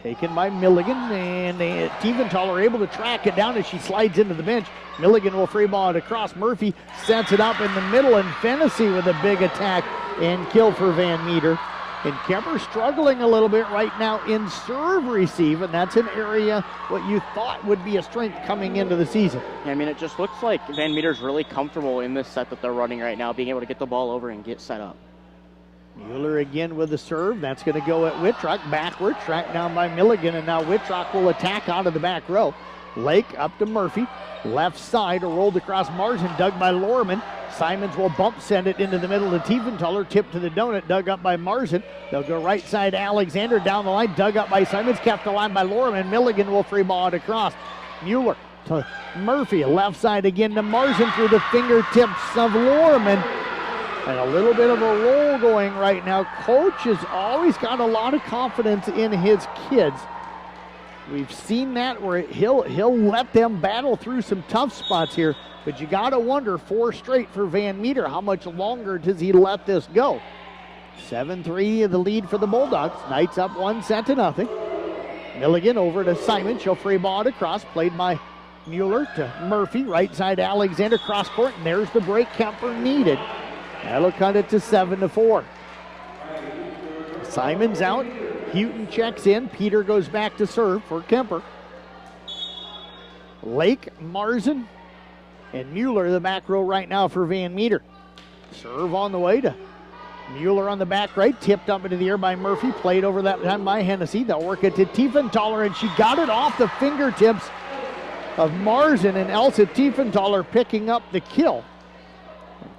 Speaker 2: Taken by Milligan, and Tiefenthaler able to track it down as she slides into the bench. Milligan will free ball it across. Murphy sets it up in the middle, and Fennessy with a big attack and kill for Van Meter. And Kuemper struggling a little bit right now in serve receive, and that's an area what you thought would be a strength coming into the season.
Speaker 3: Yeah, I mean, it just looks like Van Meter's really comfortable in this set that they're running right now, being able to get the ball over and get set up.
Speaker 2: Mueller again with the serve. That's going to go at Wittrock. Backwards, tracked down by Milligan, and now Wittrock will attack out of the back row. Lake up to Murphy. Left side, rolled across Marzin, dug by Lorman. Simons will bump send it into the middle to Tiefenthaler, tipped to the donut, dug up by Marzin. They'll go right side, Alexander down the line, dug up by Simons, kept the line by Lorman. Milligan will free ball it across. Mueller to Murphy, left side again to Marzin through the fingertips of Lorman. And a little bit of a roll going right now. Coach has always got a lot of confidence in his kids. We've seen that where he'll let them battle through some tough spots here. But you got to wonder, 4 straight for Van Meter. How much longer does he let this go? 7-3 the lead for the Bulldogs. Knights up 1-0. Milligan over to Simon. She'll free ball it across. Played by Mueller to Murphy. Right side Alexander cross court. And there's the break Kuemper needed. That'll cut it to 7-4. Simon's out. Houghton checks in. Peter goes back to serve for Kuemper. Lake, Marzin, and Mueller the back row right now for Van Meter. Serve on the way to Mueller on the back right. Tipped up into the air by Murphy. Played over that time by Hennessy. They'll work it to Tiefenthaler, and she got it off the fingertips of Marzin, and Elsa Tiefenthaler picking up the kill.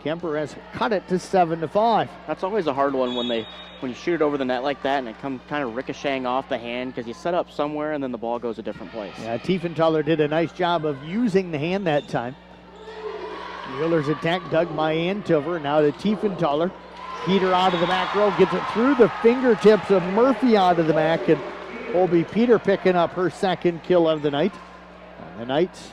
Speaker 2: Kuemper has cut it to 7-5.
Speaker 3: That's always a hard one when you shoot it over the net like that and it comes kind of ricocheting off the hand because you set up somewhere and then the ball goes a different place.
Speaker 2: Yeah, Tiefenthaler did a nice job of using the hand that time. Mueller's attack dug by Antover. Now to Tiefenthaler. Peter out of the back row, gets it through the fingertips of Murphy out of the back, and Colby Peter picking up her second kill of the night. And the Knights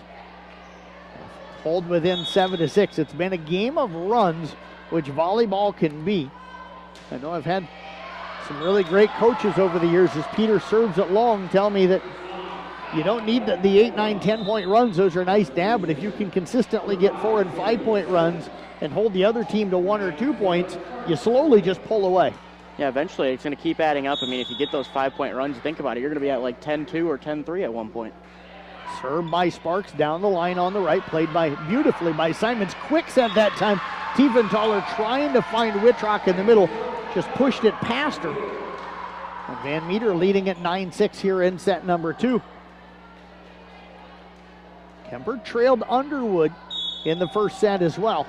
Speaker 2: hold within 7-6. It's been a game of runs, which volleyball can be. I know I've had some really great coaches over the years as Peter serves it long tell me that you don't need the 8, 9, 10-point runs. Those are nice to have, but if you can consistently get 4 and 5-point runs and hold the other team to 1 or 2 points, you slowly just pull away.
Speaker 3: Yeah, eventually it's going to keep adding up. I mean, if you get those 5-point runs, think about it, you're going to be at like 10-2 or 10-3 at one point.
Speaker 2: Served by Sparks down the line on the right, played beautifully by Simons. Quick set that time. Tiefenthaler trying to find Wittrock in the middle, just pushed it past her. And Van Meter leading at 9-6 here in set number 2. Kuemper trailed Underwood in the first set as well,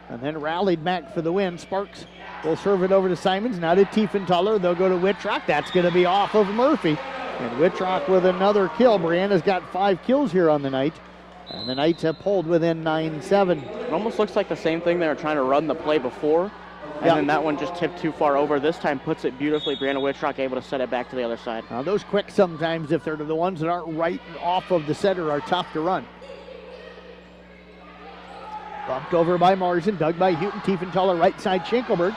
Speaker 2: and then rallied back for the win. Sparks will serve it over to Simons, now to Tiefenthaler. They'll go to Wittrock. That's going to be off of Murphy. And Wittrock with another kill. Brianna's got 5 kills here on the night. And the Knights have pulled within 9-7.
Speaker 3: It almost looks like the same thing they were trying to run the play before. And then that one just tipped too far over. This time puts it beautifully. Brianna Wittrock able to set it back to the other side.
Speaker 2: Now those quick sometimes, if they're the ones that aren't right off of the setter, are tough to run. Bumped over by Marzin, dug by Houghton. Tiefenthaler right side Schenkelberg.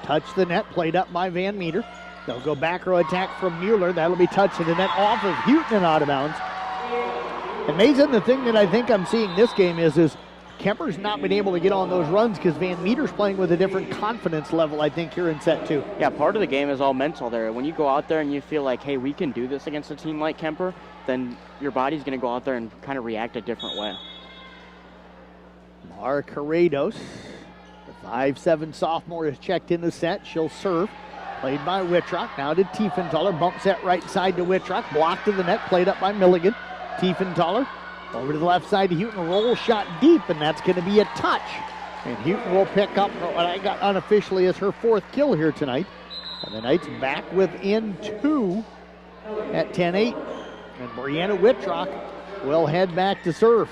Speaker 2: Touched the net, played up by Van Meter. They'll go back row attack from Mueller. That'll be touched to the net off of Houghton and out of bounds. And Mason, the thing that I think I'm seeing this game is Kuemper's not been able to get on those runs because Van Meter's playing with a different confidence level, I think, here in set 2.
Speaker 3: Yeah, part of the game is all mental there. When you go out there and you feel like, hey, we can do this against a team like Kuemper, then your body's going to go out there and kind of react a different way.
Speaker 2: Mara Corrados, the 5'7" sophomore, is checked in the set. She'll serve. Played by Wittrock. Now to Tiefenthaler. Bump set right side to Wittrock. Blocked to the net. Played up by Milligan. Tiefenthaler over to the left side to Houghton. Roll shot deep, and that's going to be a touch. And Houghton will pick up what I got unofficially as her 4th kill here tonight. And the Knights back within 2 at 10-8. And Brianna Wittrock will head back to serve.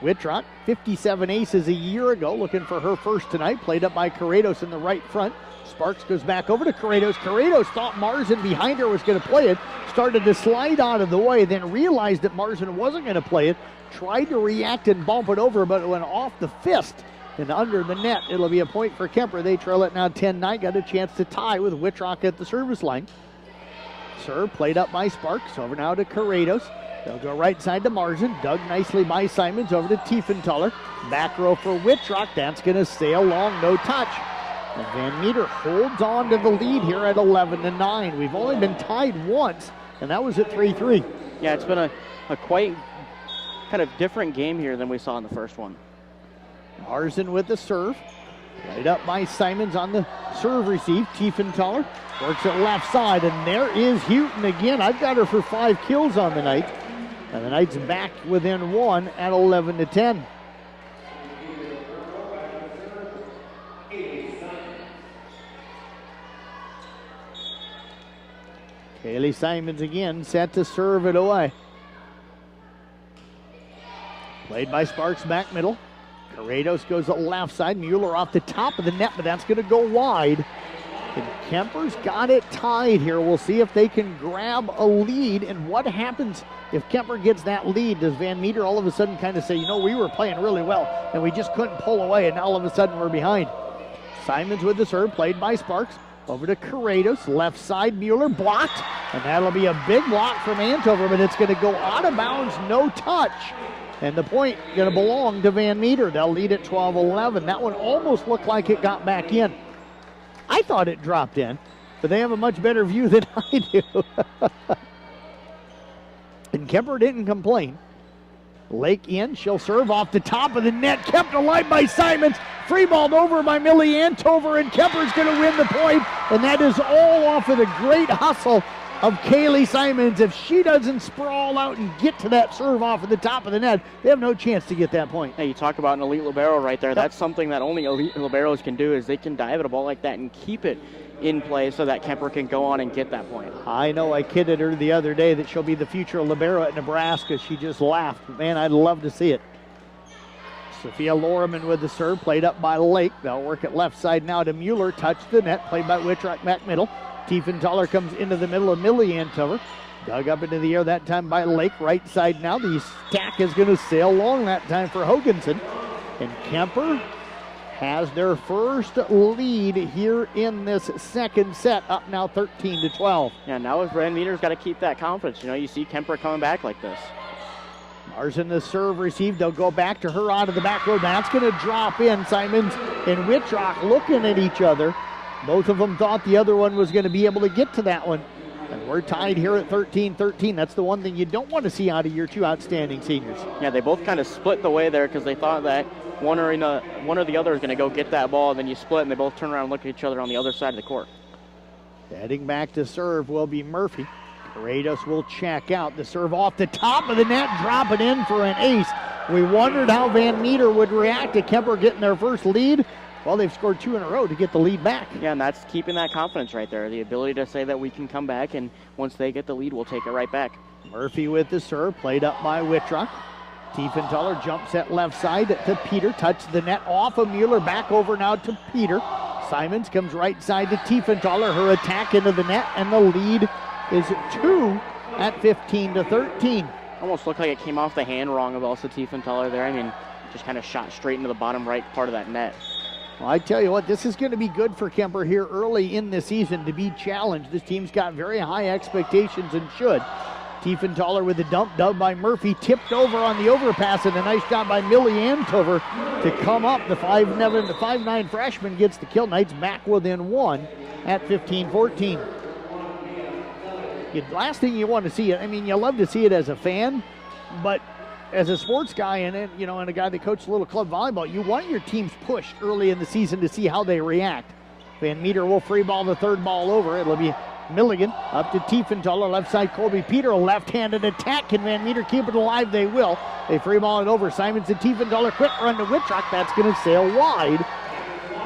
Speaker 2: Wittrock, 57 aces a year ago, looking for her first tonight. Played up by Corrados in the right front. Sparks goes back over to Corrados. Corrados thought Marzin behind her was going to play it. Started to slide out of the way, then realized that Marzin wasn't going to play it. Tried to react and bump it over, but it went off the fist and under the net. It'll be a point for Kuemper. They trail it now 10-9. Got a chance to tie with Wittrock at the service line. Serve played up by Sparks. Over now to Corrados. They'll go right side to Marzin. Dug nicely by Simons. Over to Tiefenthaler. Back row for Wittrock. That's going to sail long. No touch. And Van Meter holds on to the lead here at 11-9. We've only been tied once, and that was at 3-3.
Speaker 3: Yeah, it's been a quite kind of different game here than we saw in the first one.
Speaker 2: Marzin with the serve. Played up by Simons on the serve receive. Tiefenthaler works it left side, and there is Houghton again. I've got her for 5 kills on the night. And the Knights back within 1 at 11-10. Kaylee Simons again set to serve it away. Played by Sparks back middle. Corrados goes to the left side. Mueller off the top of the net, but that's going to go wide. And Kuemper's got it tied here. We'll see if they can grab a lead. And what happens if Kuemper gets that lead? Does Van Meter all of a sudden kind of say, you know, we were playing really well and we just couldn't pull away, and now all of a sudden we're behind? Simons with the serve, played by Sparks. Over to Corrados, left side, Mueller blocked, and that'll be a big block from Antover, but it's going to go out of bounds, no touch. And the point going to belong to Van Meter. They'll lead at 12-11. That one almost looked like it got back in. I thought it dropped in, but they have a much better view than I do. And Kuemper didn't complain. Lake in, she'll serve off the top of the net, kept alive by Simons, free-balled over by Millie Antover, and Kuemper's going to win the point, and that is all off of the great hustle of Kaylee Simons. If she doesn't sprawl out and get to that serve off of the top of the net, they have no chance to get that point.
Speaker 3: Hey, you talk about an elite libero right there. Yep. That's something that only elite liberos can do, is they can dive at a ball like that and keep it in play so that Kuemper can go on and get that point.
Speaker 2: I know I kidded her the other day that she'll be the future libero at Nebraska. She just laughed. Man, I'd love to see it. Sophia Loriman with the serve, played up by Lake. They'll work it left side now to Mueller. Touch the net, played by Wittrock back middle. Tiefenthaler comes into the middle of Millie Antover. Dug up into the air that time by Lake. Right side now. The stack is going to sail long that time for Hoganson. And Kuemper has their first lead here in this second set, up now 13-12.
Speaker 3: Yeah, now if Van Meter's got to keep that confidence. You know, you see Kuemper coming back like this.
Speaker 2: Marzin the serve received. They'll go back to her out of the back row. That's going to drop in. Simons and Wittrock looking at each other. Both of them thought the other one was going to be able to get to that one. And we're tied here at 13-13. That's the one thing you don't want to see out of your two outstanding seniors.
Speaker 3: Yeah, they both kind of split the way there because they thought that one or the other is going to go get that ball, and then you split, and they both turn around and look at each other on the other side of the court.
Speaker 2: Heading back to serve will be Murphy. Corrados will check out. The serve off the top of the net, drop it in for an ace. We wondered how Van Meter would react to Kuemper getting their first lead. Well, they've scored 2 in a row to get the lead back.
Speaker 3: Yeah, and that's keeping that confidence right there. The ability to say that we can come back, and once they get the lead, we'll take it right back.
Speaker 2: Murphy with the serve, played up by Wittrock. Tiefenthaler jumps at left side to Peter. Touch the net off of Mueller. Back over now to Peter. Simons comes right side to Tiefenthaler. Her attack into the net, and the lead is 2 at 15-13.
Speaker 3: Almost looked like it came off the hand wrong of Elsa Tiefenthaler there. I mean, just kind of shot straight into the bottom right part of that net.
Speaker 2: Well, I tell you what, this is going to be good for Kuemper here early in the season to be challenged. This team's got very high expectations and should. Tiefenthaler with the dump, dug by Murphy, tipped over on the overpass, and a nice job by Millie Antover to come up. The 5'9" freshman gets the kill. Knights back within one at 15-14. Last thing you want to see, I mean, you love to see it as a fan, but as a sports guy and a guy that coaches little club volleyball, you want your teams pushed early in the season to see how they react. Van Meter will free ball the third ball over. It'll be Milligan up to Tiefenthaler, left side Colby Peter, left-handed attack. Can Van Meter keep it alive? They will. They free ball it over. Simons to Tiefenthaler, quick run to Wittrock. That's going to sail wide.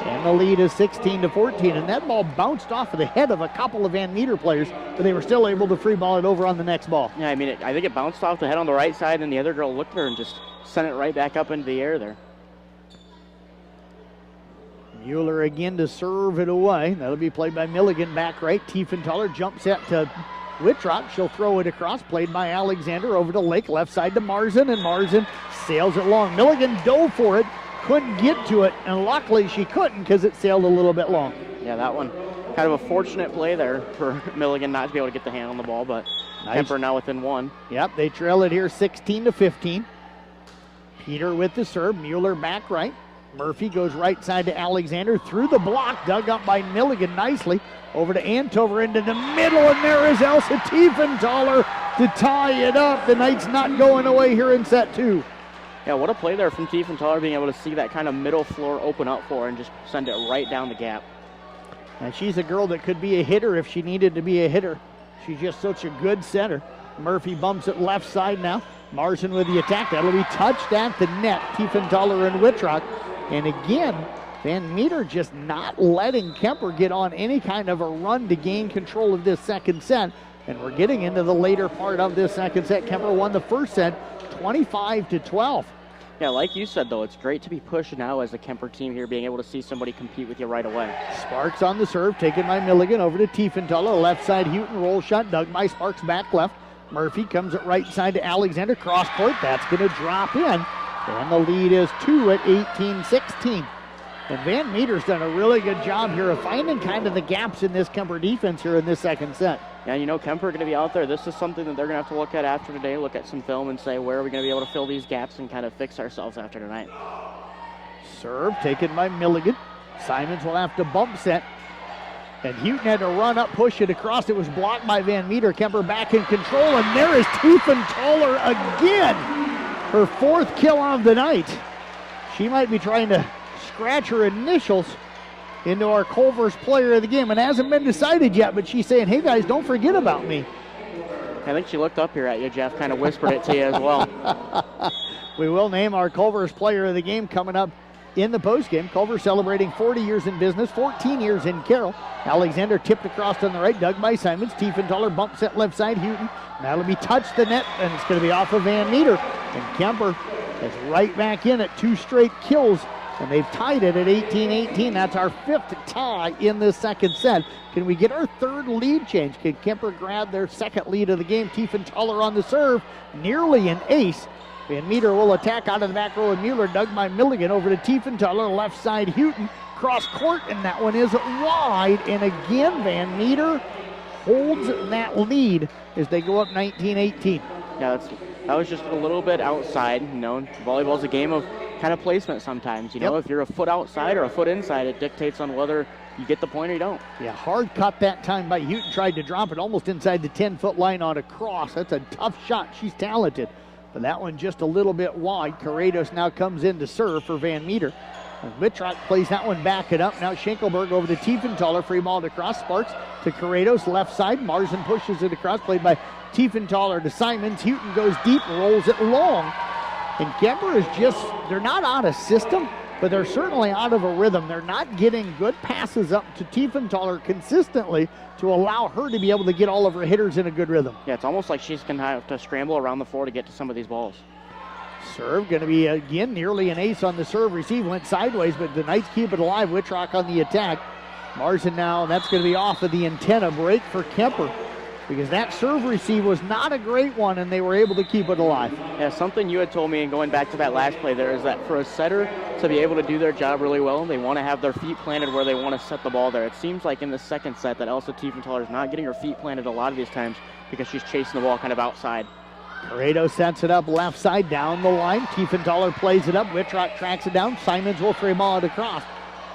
Speaker 2: And the lead is 16-14. And that ball bounced off of the head of a couple of Van Meter players, but they were still able to free ball it over on the next ball.
Speaker 3: Yeah, I mean, I think it bounced off the head on the right side, and the other girl looked at her and just sent it right back up into the air there.
Speaker 2: Mueller again to serve it away. That'll be played by Milligan back right. Tiefenthaler jump set to Wittrock. She'll throw it across. Played by Alexander over to Lake. Left side to Marzen, and Marzen sails it long. Milligan dove for it. Couldn't get to it, and luckily she couldn't because it sailed a little bit long.
Speaker 3: Yeah, that one. Kind of a fortunate play there for Milligan not to be able to get the hand on the ball, but nice. Kuemper now within one.
Speaker 2: Yep, they trail it here 16-15. Peter with the serve. Mueller back right. Murphy goes right side to Alexander. Through the block, dug up by Milligan nicely. Over to Antover into the middle, and there is Elsa Tiefenthaler to tie it up. The Knights not going away here in set two.
Speaker 3: Yeah, what a play there from Tiefenthaler, being able to see that kind of middle floor open up for her and just send it right down the gap.
Speaker 2: And she's a girl that could be a hitter if she needed to be a hitter. She's just such a good setter. Murphy bumps it left side now. Marzen with the attack. That'll be touched at the net. Tiefenthaler and Wittrock. And again, Van Meter just not letting Kuemper get on any kind of a run to gain control of this second set. And we're getting into the later part of this second set. Kuemper won the first set 25-12.
Speaker 3: Yeah, like you said, though, it's great to be pushed now as a Kuemper team here, being able to see somebody compete with you right away.
Speaker 2: Sparks on the serve, taken by Milligan over to Tiefenthaler. Left side, Houghton roll shot, dug by Sparks back left. Murphy comes at right side to Alexander. Cross court, that's going to drop in. And the lead is 2 at 18-16. And Van Meter's done a really good job here of finding kind of the gaps in this Kuemper defense here in this second set.
Speaker 3: Yeah, you know, Kuemper are going to be out there. This is something that they're going to have to look at after today, look at some film and say, where are we going to be able to fill these gaps and kind of fix ourselves after tonight.
Speaker 2: Serve taken by Milligan. Simons will have to bump set. And Houghton had to run up, push it across. It was blocked by Van Meter. Kuemper back in control, and there is Tiefenthaler again. Her fourth kill of the night. She might be trying to scratch her initials into our Culver's player of the game. It hasn't been decided yet, but she's saying, hey guys, don't forget about me.
Speaker 3: I think she looked up here at you, Jeff, kind of whispered it to you as well.
Speaker 2: We will name our Culver's player of the game coming up in the postgame. Culver celebrating 40 years in business, 14 years in Carroll. Alexander tipped across on the right, dug by Simons. Tiefenthaler bump set left side, Houghton. That'll be touched the net, and it's going to be off of Van Meter. And Kuemper is right back in at 2 straight kills, and they've tied it at 18-18. That's our 5th tie in this second set. Can we get our 3rd lead change? Can Kuemper grab their 2nd lead of the game? Tiefenthaler on the serve, nearly an ace. Van Meter will attack out of the back row, and Mueller dug by Milligan over to Tiefenthaler, left side Houghton, cross court, and that one is wide. And again, Van Meter holds that lead as they go up 19-18.
Speaker 3: Yeah, that was just a little bit outside. You know, volleyball's a game of kind of placement sometimes. You know, if you're a foot outside or a foot inside, it dictates on whether you get the point or you don't.
Speaker 2: Yeah, hard cut that time by Houghton. Tried to drop it almost inside the 10-foot line on a cross. That's a tough shot. She's talented. But that one just a little bit wide. Corrados now comes in to serve for Van Meter. And Wittrock plays that one back it up. Now Schenkelberg over to Tiefenthaler. Free ball across. Sparks to Corrados. Left side. Marzen pushes it across. Played by Tiefenthaler to Simons. Houghton goes deep. Rolls it long. And Kuemper is just, they're not out of system, but they're certainly out of a rhythm. They're not getting good passes up to Tiefenthaler consistently to allow her to be able to get all of her hitters in a good rhythm.
Speaker 3: Yeah, it's almost like she's going to have to scramble around the floor to get to some of these balls.
Speaker 2: Serve going to be, again, nearly an ace on the serve. Receive went sideways, but the Knights keep it alive. Wittrock on the attack. Marzen now, that's going to be off of the antenna. Break for Kuemper. because that serve receive was not a great one, and they were able to keep it alive.
Speaker 3: Yeah, something you had told me, and going back to that last play there, is that for a setter to be able to do their job really well, they want to have their feet planted where they want to set the ball there. It seems like in the second set that Elsa Tiefenthaler is not getting her feet planted a lot of these times because she's chasing the ball kind of outside.
Speaker 2: Corrado sets it up left side down the line. Tiefenthaler plays it up. Wittrock tracks it down. Simons will free ball it across.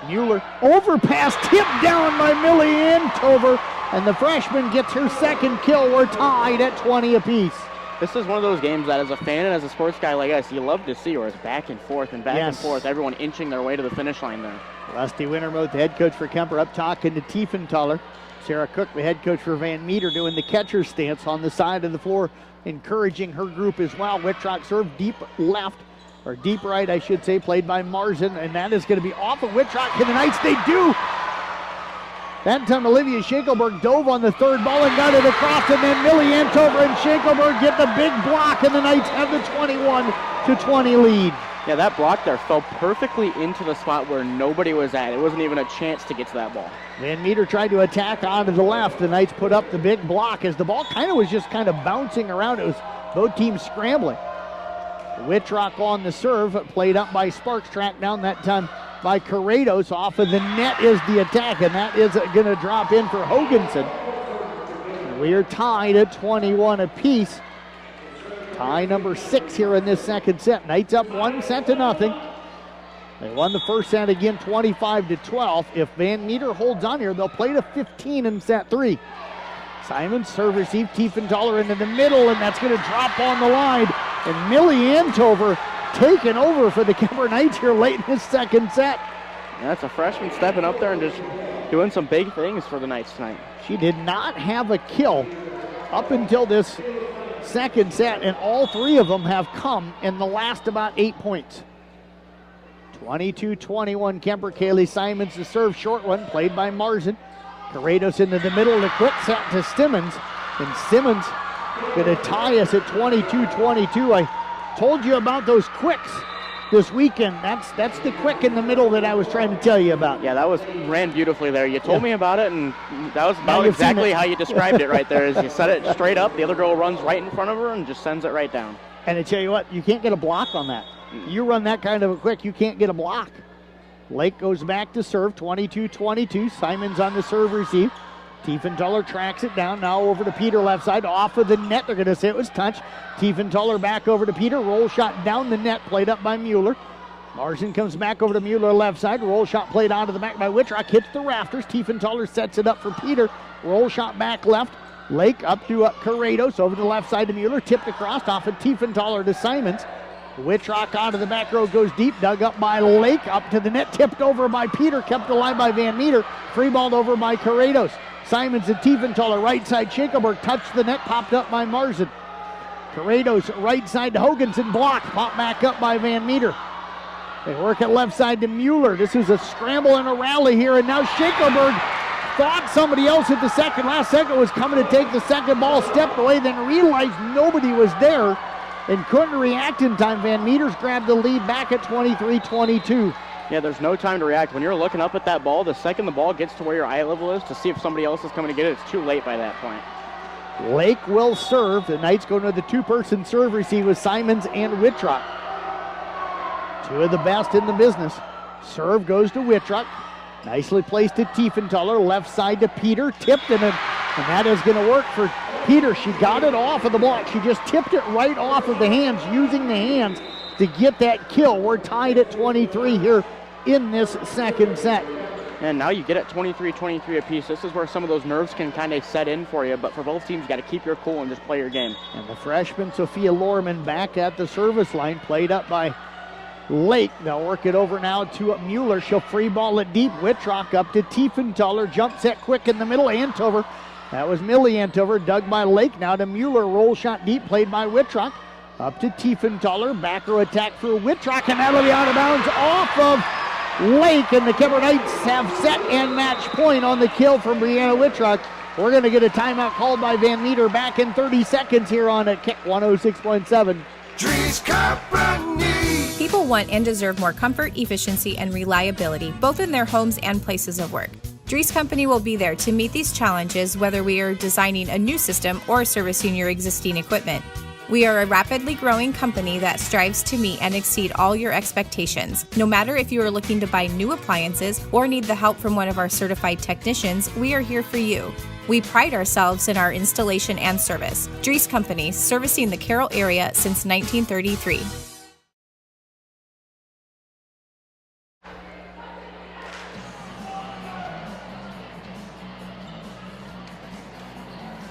Speaker 2: Mueller overpass, tipped down by Millie Antover, and the freshman gets her second kill. We're tied at 20 apiece.
Speaker 3: This is one of those games that as a fan and as a sports guy like us, you love to see where it's back and forth and back and forth, everyone inching their way to the finish line there.
Speaker 2: Rusty Wintermuth, the head coach for Kuemper, up talking to Tiefenthaler. Sarah Cook, the head coach for Van Meter, doing the catcher stance on the side of the floor, encouraging her group as well. Wittrock serve deep left, or deep right, I should say, played by Marzin, and that is going to be off of Wittrock. Can the Knights, they do! That time Olivia Schenkelberg dove on the third ball and got it across, and then Millie Antover and Schenkelberg get the big block, and the Knights have the 21-20 lead.
Speaker 3: Yeah, that block there fell perfectly into the spot where nobody was at. It wasn't even a chance to get to that ball.
Speaker 2: Van Meter tried to attack onto the left. The Knights put up the big block as the ball was just bouncing around. It was both teams scrambling. Wittrock on the serve, played up by Sparks, tracked down that time by Corrados. Off of the net is the attack, and that is going to drop in for Hoganson. We're tied at 21 apiece. Tie number 6 here in this second set. Knights up 1-0. They won the first set again 25-12. If Van Meter holds on here, they'll play to 15 in set 3. Simons serve receive, Tiefenthaler into the middle, and that's going to drop on the line. And Millie Antover taking over for the Kuemper Knights here late in this second set.
Speaker 3: Yeah, that's a freshman stepping up there and just doing some big things for the Knights tonight.
Speaker 2: She did not have a kill up until this second set, and all 3 of them have come in the last about 8 points. 22-21 Kuemper. Kaylee Simons the serve, short one, played by Marzin. Corrados into the middle, the quick set to Simmons, and Simmons going to tie us at 22-22. I told you about those quicks this weekend. That's the quick in the middle that I was trying to tell you about.
Speaker 3: Yeah, that ran beautifully there. You told me about it, and that was about exactly how you described it right there. Is you set it straight up, the other girl runs right in front of her and just sends it right down.
Speaker 2: And I tell you what, you can't get a block on that. You run that kind of a quick, you can't get a block. Lake goes back to serve, 22-22. Simons on the serve receive. Tiefenthaler tracks it down, now over to Peter left side, off of the net. They're going to say it was touch. Tiefenthaler back over to Peter, roll shot down the net, played up by Mueller. Marzin comes back over to Mueller left side, roll shot played onto the back by Wittrock, hits the rafters. Tiefenthaler sets it up for Peter, roll shot back left. Lake up to Corrados, over to the left side to Mueller, tipped across off of Tiefenthaler to Simons. Wittrock onto the back row, goes deep, dug up by Lake, up to the net, tipped over by Peter, kept alive by Van Meter, free balled over by Corrados. Simons and Tiefenthaler, right side, Schenkelberg touched the net, popped up by Marzin. Corrados, right side to Hoganson, blocked, popped back up by Van Meter. They work it left side to Mueller. This is a scramble and a rally here, and now Schenkelberg thought somebody else at the second. Last second was coming to take the second ball, stepped away, then realized nobody was there and couldn't react in time. Van Meter's grabbed the lead back at 23-22.
Speaker 3: Yeah, there's no time to react. When you're looking up at that ball, the second the ball gets to where your eye level is to see if somebody else is coming to get it, it's too late by that point.
Speaker 2: Lake will serve. The Knights go to the 2-person serve receive with Simons and Wittrock. 2 of the best in the business. Serve goes to Wittrock. Nicely placed to Tiefenthaler, left side to Peter, tipped and that is going to work for Peter. She got it off of the block. She just tipped it right off of the hands, using the hands to get that kill. We're tied at 23 here in this second set.
Speaker 3: And now you get at 23-23 apiece. This is where some of those nerves can kind of set in for you, but for both teams, you got to keep your cool and just play your game.
Speaker 2: And the freshman, Sophia Lorman, back at the service line, played up by Lake. They'll work it over now to Mueller. She'll free ball it deep. Wittrock up to Tiefenthaler. Jump set quick in the middle. Antover. That was Millie Antover. Dug by Lake. Now to Mueller. Roll shot deep. Played by Wittrock. Up to Tiefenthaler. Back row attack for Wittrock. And that'll be out of bounds off of Lake. And the Kuemper Knights have set and match point on the kill from Brianna Wittrock. We're going to get a timeout called by Van Meter back in 30 seconds here on at Kick 106.7.
Speaker 1: Trees Company. People want and deserve more comfort, efficiency, and reliability, both in their homes and places of work.
Speaker 4: Dries Company will be there to meet these challenges, whether we are designing a new system or servicing your existing equipment. We are a rapidly growing company that strives to meet and exceed all your expectations. No matter if you are looking to buy new appliances or need the help from one of our certified technicians, we are here for you. We pride ourselves in our installation and service. Dries Company, servicing the Carroll area since 1933.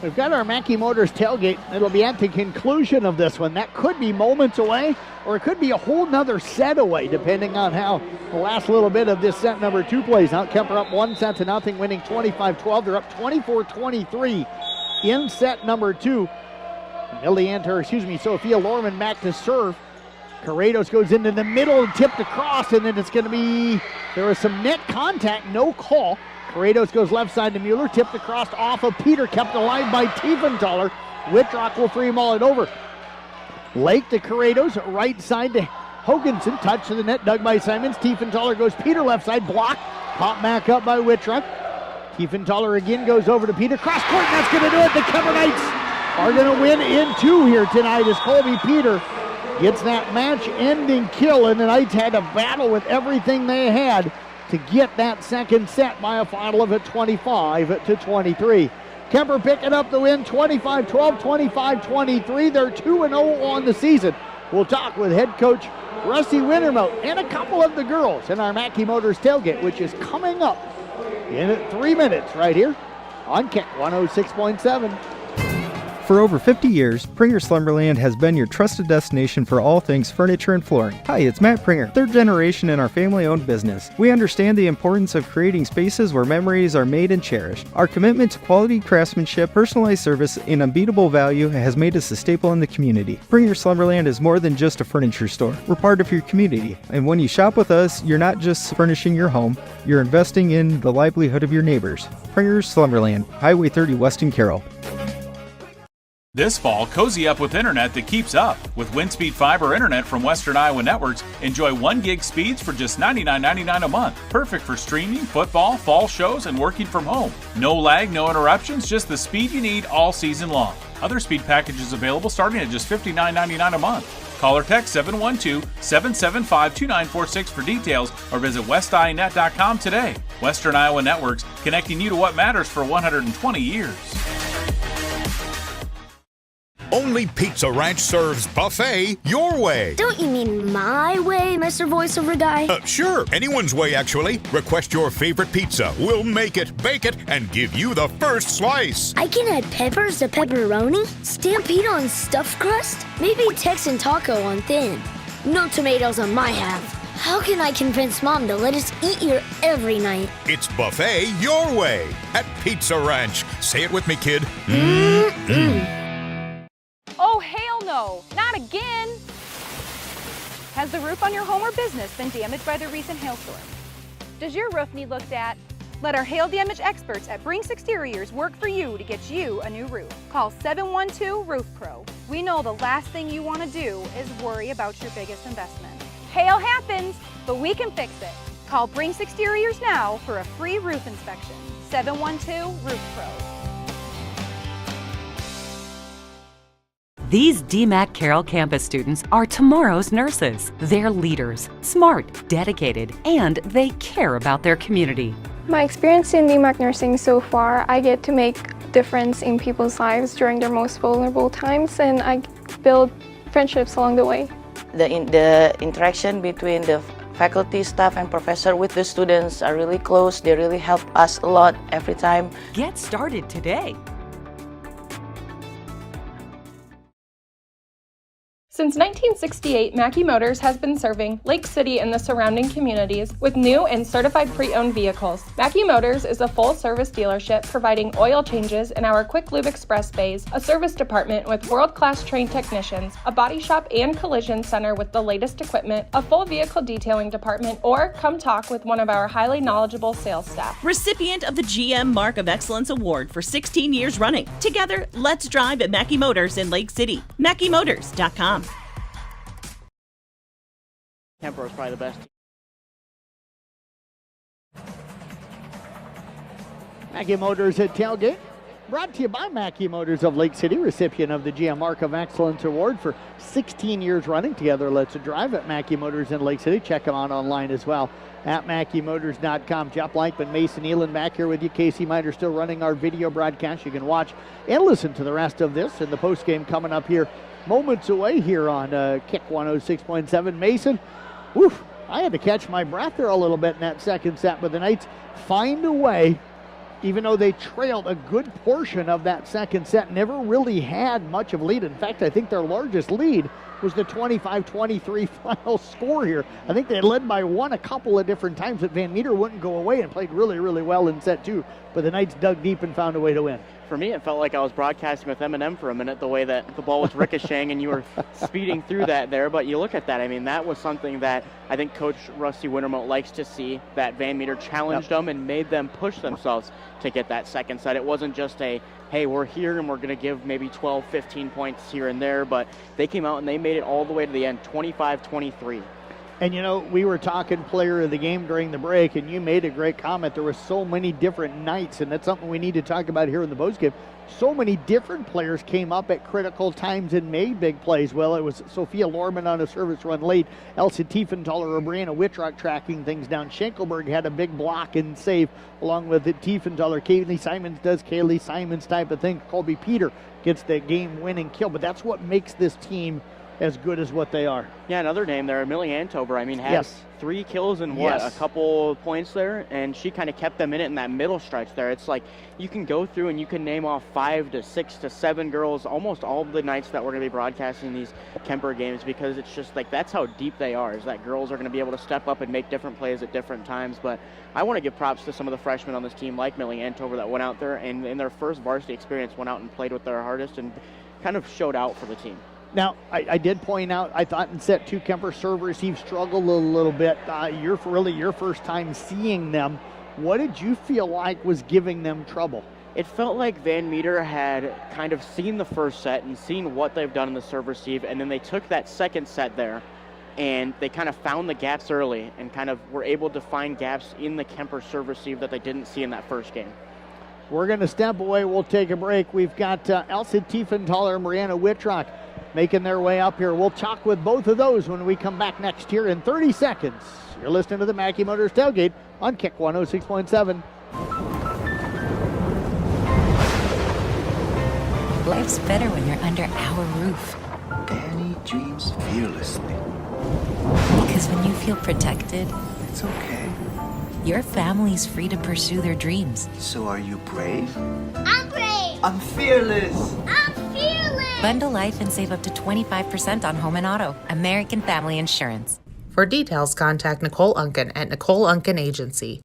Speaker 2: We've got our Mackey Motors tailgate. It'll be at the conclusion of this one. That could be moments away, or it could be a whole nother set away, depending on how the last little bit of this set number 2 plays out. Kuemper up 1-0, winning 25-12. They're up 24-23 in set number 2. Sophia Lorman back to serve. Corrados goes into the middle and tipped across, and then it's going to be, there was some net contact, no call. Corrados goes left side to Mueller, tipped across off of Peter, kept alive by Tiefenthaler. Whitrock will free maul it over. Lake to Corrados, right side to Hoganson, touch to the net, dug by Simons. Tiefenthaler goes Peter left side, block, pop back up by Whitrock. Tiefenthaler again goes over to Peter, cross court, and that's going to do it. The Kuemper Knights are going to win in 2 here tonight as Colby Peter gets that match-ending kill, and the Knights had to battle with everything they had to get that second set by a final of 25-23. Kuemper picking up the win, 25-12, 25-23. They're 2-0 on the season. We'll talk with head coach Rusty Wintermote and a couple of the girls in our Mackey Motors tailgate, which is coming up in 3 minutes right here on KEC 106.7.
Speaker 6: For over 50 years, Pringer Slumberland has been your trusted destination for all things furniture and flooring. Hi, it's Matt Pringer, third generation in our family-owned business. We understand the importance of creating spaces where memories are made and cherished. Our commitment to quality craftsmanship, personalized service, and unbeatable value has made us a staple in the community. Pringer Slumberland is more than just a furniture store. We're part of your community, and when you shop with us, you're not just furnishing your home, you're investing in the livelihood of your neighbors. Pringer Slumberland, Highway 30 West in Carroll.
Speaker 23: This fall, cozy up with internet that keeps up. With WindSpeed Fiber Internet from Western Iowa Networks, enjoy 1 gig speeds for just $99.99 a month. Perfect for streaming, football, fall shows, and working from home. No lag, no interruptions, just the speed you need all season long. Other speed packages available starting at just $59.99 a month. Call or text 712-775-2946 for details or visit westinet.com today. Western Iowa Networks, connecting you to what matters for 120 years.
Speaker 5: Only Pizza Ranch serves buffet your way.
Speaker 15: Don't you mean my way, Mr. Voiceover Guy?
Speaker 5: Sure, anyone's way actually. Request your favorite pizza. We'll make it, bake it, and give you the first slice.
Speaker 15: I can add peppers to pepperoni, Stampede on stuffed crust, maybe Texan taco on thin. No tomatoes on my half. How can I convince Mom to let us eat here every night?
Speaker 5: It's buffet your way at Pizza Ranch. Say it with me, kid.
Speaker 7: Oh, hell no, not again! Has the roof on your home or business been damaged by the recent hailstorm? Does your roof need looked at? Let our hail damage experts at Brinks Exteriors work for you to get you a new roof. Call 712-ROOF-PRO. We know the last thing you want to do is worry about your biggest investment. Hail happens, but we can fix it. Call Brinks Exteriors now for a free roof inspection. 712-ROOF-PRO.
Speaker 8: These DMACC Carroll campus students are tomorrow's nurses. They're leaders, smart, dedicated, and they care about their community.
Speaker 24: My experience in DMACC nursing so far, I get to make a difference in people's lives during their most vulnerable times, and I build friendships along the way.
Speaker 10: The interaction between the faculty, staff, and professor with the students are really close. They really help us a lot every time.
Speaker 8: Get started today.
Speaker 9: Since 1968, Mackey Motors has been serving Lake City and the surrounding communities with new and certified pre-owned vehicles. Mackey Motors is a full-service dealership providing oil changes in our Quick Lube Express bays, a service department with world-class trained technicians, a body shop and collision center with the latest equipment, a full vehicle detailing department, or come talk with one of our highly knowledgeable sales staff.
Speaker 11: Recipient of the GM Mark of Excellence Award for 16 years running. Together, let's drive at Mackey Motors in Lake City. MackeyMotors.com.
Speaker 3: Kuemper was probably the best.
Speaker 2: Mackey Motors at tailgate. Brought to you by Mackey Motors of Lake City, recipient of the GM Mark of Excellence Award for 16 years running. Together, let's drive at Mackey Motors in Lake City. Check them out online as well at MackeyMotors.com. Jeff Blankman, Mason Elan back here with you. Casey Miter still running our video broadcast. You can watch and listen to the rest of this in the postgame coming up here moments away here on Kick 106.7. Mason, woof, I had to catch my breath there a little bit in that second set, but the Knights find a way. Even though they trailed a good portion of that second set, never really had much of a lead. In fact, I think their largest lead was the 25-23 final score here. I think they led by one a couple of different times, but Van Meter wouldn't go away and played really, really well in set two. But the Knights dug deep and found a way to win.
Speaker 3: For me, it felt like I was broadcasting with Eminem for a minute, the way that the ball was ricocheting and you were speeding through that there. But you look at that, I mean, that was something that I think Coach Rusty Wintermote likes to see, that Van Meter challenged them and made them push themselves to get that second set. It wasn't just a, hey, we're here and we're going to give maybe 12, 15 points here and there, but they came out and they made it all the way to the end, 25-23.
Speaker 2: And, you know, we were talking player of the game during the break, and you made a great comment. There were so many different nights, and that's something we need to talk about here in the postgame. So many different players came up at critical times and made big plays. Well, it was Sophia Lorman on a service run late, Elsa Tiefenthaler or Brianna Whitrock tracking things down. Schenkelberg had a big block and save along with Tiefenthaler. Kaylee Simons does Kaylee Simons type of thing. Colby Peter gets the game-winning kill, but that's what makes this team as good as what they are.
Speaker 3: Yeah, another name there, Millie Antover. I mean, had 3 kills and a couple points there, and she kind of kept them in it in that middle stretch there. It's like you can go through and you can name off 5 to 6 to 7 girls almost all of the nights that we're going to be broadcasting these Kuemper games, because it's just like that's how deep they are, is that girls are going to be able to step up and make different plays at different times. But I want to give props to some of the freshmen on this team like Millie Antover that went out there and in their first varsity experience went out and played with their hardest and kind of showed out for the team.
Speaker 2: Now, I did point out, I thought in set 2, Kuemper serve receive struggled a little bit. Really your first time seeing them. What did you feel like was giving them trouble?
Speaker 3: It felt like Van Meter had kind of seen the first set and seen what they've done in the serve receive, and then they took that second set there and they kind of found the gaps early and kind of were able to find gaps in the Kuemper serve receive that they didn't see in that first game.
Speaker 2: We're going to step away. We'll take a break. We've got Elsa Tiefenthaler and Brianna Whitrock making their way up here. We'll talk with both of those when we come back next year in 30 seconds. You're listening to the Mackey Motors Tailgate on Kick 106.7.
Speaker 12: Life's better when you're under our roof.
Speaker 1: Danny dreams fearlessly.
Speaker 12: Because when you feel protected,
Speaker 1: It's okay.
Speaker 12: your family's free to pursue their dreams.
Speaker 1: So are you brave?
Speaker 15: I'm brave.
Speaker 1: I'm fearless.
Speaker 15: I'm fearless.
Speaker 12: Bundle life and save up to 25% on home and auto. American Family Insurance.
Speaker 13: For details, contact Nicole Unken at Nicole Unken Agency.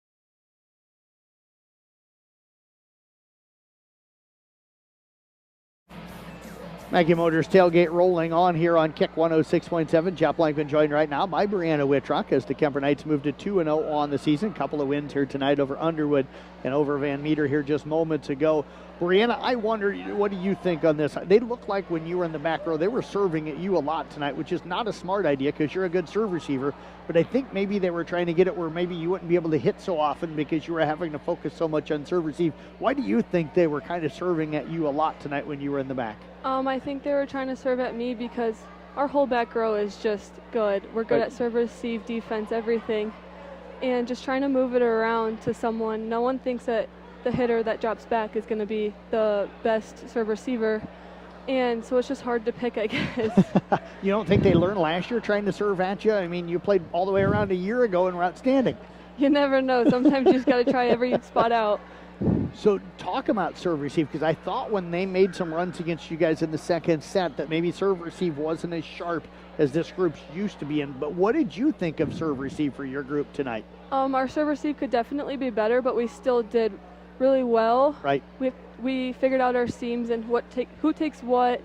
Speaker 2: Mackey Motors Tailgate rolling on here on Kick 106.7. Jeff Blankman joined right now by Brianna Whitrock as the Kuemper Knights moved to 2-0 on the season. Couple of wins here tonight over Underwood and over Van Meter here just moments ago. Brianna, I wonder, what do you think on this? They looked like when you were in the back row, they were serving at you a lot tonight, which is not a smart idea because you're a good serve receiver. But I think maybe they were trying to get it where maybe you wouldn't be able to hit so often because you were having to focus so much on serve receive. Why do you think they were kind of serving at you a lot tonight when you were in the back?
Speaker 14: I think they were trying to serve at me because our whole back row is just good. We're good at serve, receive, defense, everything. And just trying to move it around to someone. No one thinks that the hitter that drops back is going to be the best serve receiver. And so it's just hard to pick, I guess.
Speaker 2: You don't think they learned last year trying to serve at you? I mean, you played all the way around a year ago and were outstanding.
Speaker 14: You never know. Sometimes you just got to try every spot out.
Speaker 2: So talk about serve receive, because I thought when they made some runs against you guys in the second set that maybe serve receive wasn't as sharp as this group's used to be in. But what did you think of serve receive for your group tonight?
Speaker 14: Our serve receive could definitely be better, but we still did really well.
Speaker 2: Right.
Speaker 14: We figured out our seams and who takes what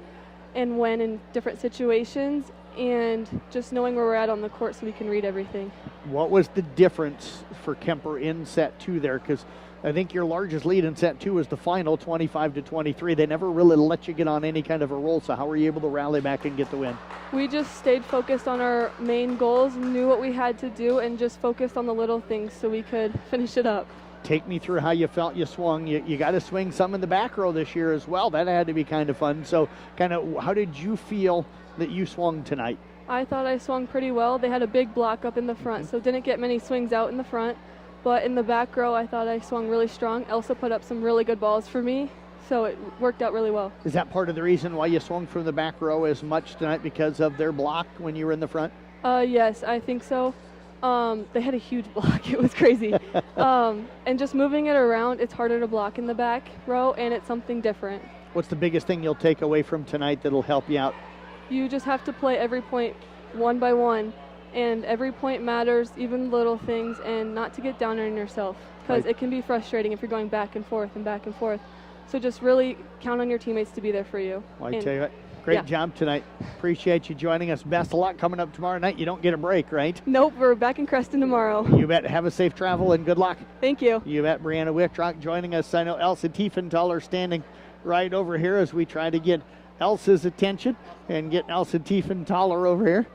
Speaker 14: and when in different situations, and just knowing where we're at on the court so we can read everything.
Speaker 2: What was the difference for Kuemper in set 2 there? Because I think your largest lead in set 2 was the final, 25-23. They never really let you get on any kind of a roll, so how were you able to rally back and get the win?
Speaker 14: We just stayed focused on our main goals, knew what we had to do, and just focused on the little things so we could finish it up.
Speaker 2: Take me through how you felt you swung. You got to swing some in the back row this year as well. That had to be kind of fun. So kind of how did you feel that you swung tonight?
Speaker 14: I thought I swung pretty well. They had a big block up in the front, so didn't get many swings out in the front. But in the back row, I thought I swung really strong. Elsa put up some really good balls for me, so it worked out really well.
Speaker 2: Is that part of the reason why you swung from the back row as much tonight, because of their block when you were in the front?
Speaker 14: Yes, I think so. They had a huge block. It was crazy. And just moving it around, it's harder to block in the back row, and it's something different.
Speaker 2: What's the biggest thing you'll take away from tonight that'll help you out?
Speaker 14: You just have to play every point one by one, and every point matters, even little things, and not to get down on yourself, because it can be frustrating if you're going back and forth and back and forth. So just really count on your teammates to be there for you.
Speaker 2: Well, I tell you what, great job tonight. Appreciate you joining us. Best of luck coming up tomorrow night. You don't get a break, right?
Speaker 14: Nope, we're back in Creston tomorrow.
Speaker 2: You bet. Have a safe travel and good luck.
Speaker 14: Thank you.
Speaker 2: You bet. Brianna Wickrock joining us. I know Elsa Tiefenthaler standing right over here as we try to get Elsa's attention and get Elsa Tiefenthaler over here.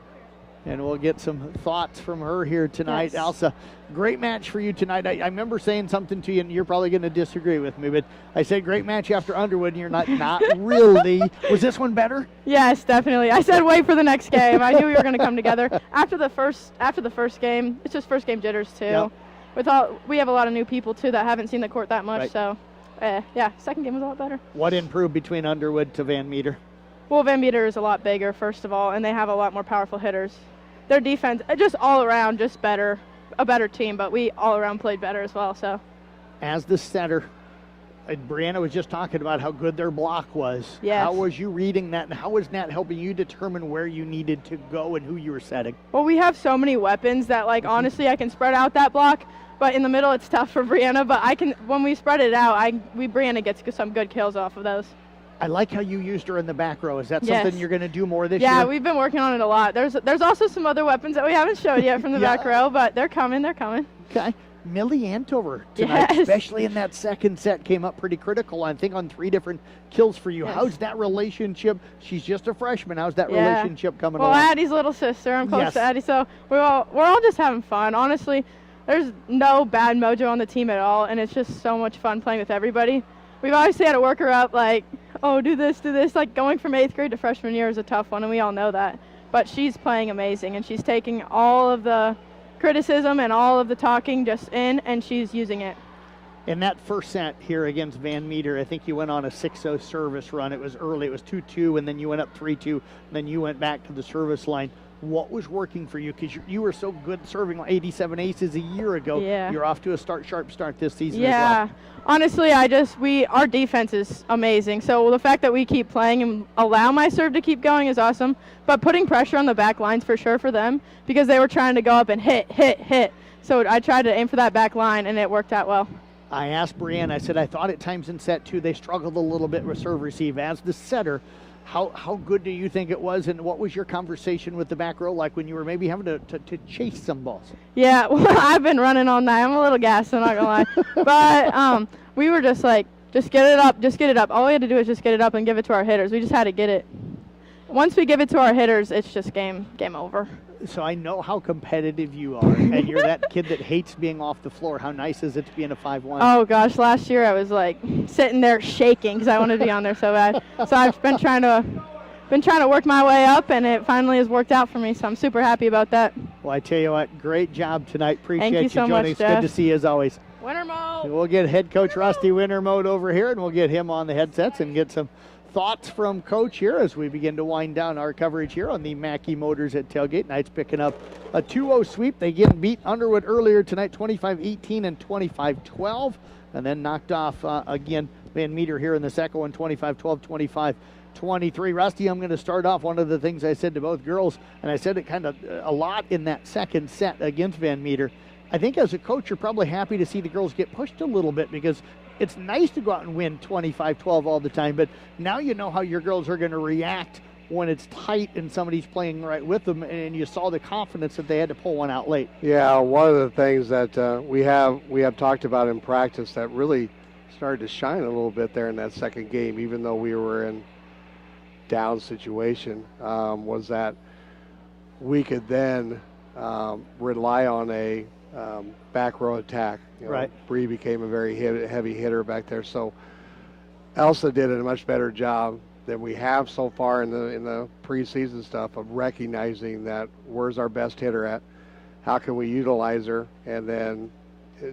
Speaker 2: And we'll get some thoughts from her here tonight.
Speaker 16: Yes.
Speaker 2: Elsa, great match for you tonight. I remember saying something to you, and you're probably going to disagree with me, but I said great match after Underwood, and you're not really. Was this one better?
Speaker 17: Yes, definitely. I said wait for the next game. I knew we were going to come together. After the first game, it's just first game jitters too.
Speaker 2: Yep.
Speaker 17: We have a lot of new people too that haven't seen the court that much,
Speaker 2: Right.
Speaker 17: so second game was a lot better.
Speaker 2: What improved between Underwood to Van Meter?
Speaker 17: Well, Van Meter is a lot bigger, first of all, and they have a lot more powerful hitters. Their defense, just all around, just better, a better team, but we all around played better as well. So,
Speaker 2: as the setter, Brianna was just talking about how good their block was.
Speaker 17: Yes.
Speaker 2: How was you reading that, and how was that helping you determine where you needed to go and who you were setting?
Speaker 17: well, we have so many weapons that, like, honestly, I can spread out that block, but in the middle it's tough for Brianna. But when we spread it out, Brianna gets some good kills off of those.
Speaker 2: I like how you used her in the back row. Is that
Speaker 17: Yes.
Speaker 2: something you're going to do more this year?
Speaker 17: Yeah, we've been working on it a lot. There's also some other weapons that we haven't showed yet from the back row, but they're coming.
Speaker 2: Okay. Millie Antover tonight,
Speaker 17: Yes.
Speaker 2: especially in that second set, came up pretty critical, I think, on 3 different kills for you.
Speaker 17: Yes.
Speaker 2: How's that relationship? She's just a freshman. How's that
Speaker 17: Yeah.
Speaker 2: relationship coming
Speaker 17: Well,
Speaker 2: along?
Speaker 17: Addie's little sister. I'm close
Speaker 2: Yes.
Speaker 17: to Addie, so we're all just having fun. Honestly, there's no bad mojo on the team at all, and it's just so much fun playing with everybody. We've obviously had to work her up, like, oh, do this. Like, going from 8th grade to freshman year is a tough one, and we all know that. But she's playing amazing, and she's taking all of the criticism and all of the talking just in, and she's using it.
Speaker 2: In that first set here against Van Meter, I think you went on a 6-0 service run. It was early. It was 2-2, and then you went up 3-2, and then you went back to the service line. What was working for you? Because you were so good serving 87 aces a year ago.
Speaker 17: Yeah.
Speaker 2: You're off to a sharp start this season as
Speaker 17: Yeah,
Speaker 2: well.
Speaker 17: honestly, our defense is amazing. So the fact that we keep playing and allow my serve to keep going is awesome. But putting pressure on the back lines for sure for them, because they were trying to go up and hit. So I tried to aim for that back line, and it worked out well.
Speaker 2: I asked Brianna, I said, I thought at times in set 2 they struggled a little bit with serve receive. As the setter, how good do you think it was, and what was your conversation with the back row like when you were maybe having to chase some balls?
Speaker 17: Yeah, well, I've been running all night. I'm a little gassed, I'm not going to lie. But we were just like, just get it up. All we had to do is just get it up and give it to our hitters. We just had to get it. Once we give it to our hitters, it's just game over.
Speaker 2: So I know how competitive you are, and you're that kid that hates being off the floor. How nice is it to be in a 5-1?
Speaker 17: Oh, gosh, last year I was, like, sitting there shaking because I wanted to be on there so bad. So I've been trying to work my way up, and it finally has worked out for me, so I'm super happy about that.
Speaker 2: Well, I tell you what, great job tonight. Appreciate
Speaker 17: Thank you so
Speaker 2: joining
Speaker 17: much,
Speaker 2: us. Good to
Speaker 17: Jeff.
Speaker 2: see you as always.
Speaker 17: Winter mode.
Speaker 2: We'll get head coach Rusty Wintermode over here, and we'll get him on the headsets and get some thoughts from Coach here as we begin to wind down our coverage here on the Mackey Motors at Tailgate. Knights picking up a 2-0 sweep. They again beat Underwood earlier tonight, 25-18 and 25-12, and then knocked off again Van Meter here in the second one, 25-12, 25-23. Rusty, I'm going to start off. One of the things I said to both girls, and I said it kind of a lot in that second set against Van Meter, I think as a coach, you're probably happy to see the girls get pushed a little bit, because it's nice to go out and win 25-12 all the time, but now you know how your girls are going to react when it's tight and somebody's playing right with them, and you saw the confidence that they had to pull one out late.
Speaker 18: Yeah, one of the things that we have talked about in practice that really started to shine a little bit there in that second game, even though we were in down situation, was that we could then rely on a back row attack.
Speaker 2: Right.
Speaker 18: Bree became a very heavy hitter back there. So Elsa did a much better job than we have so far in the preseason stuff of recognizing that where's our best hitter at, how can we utilize her, and then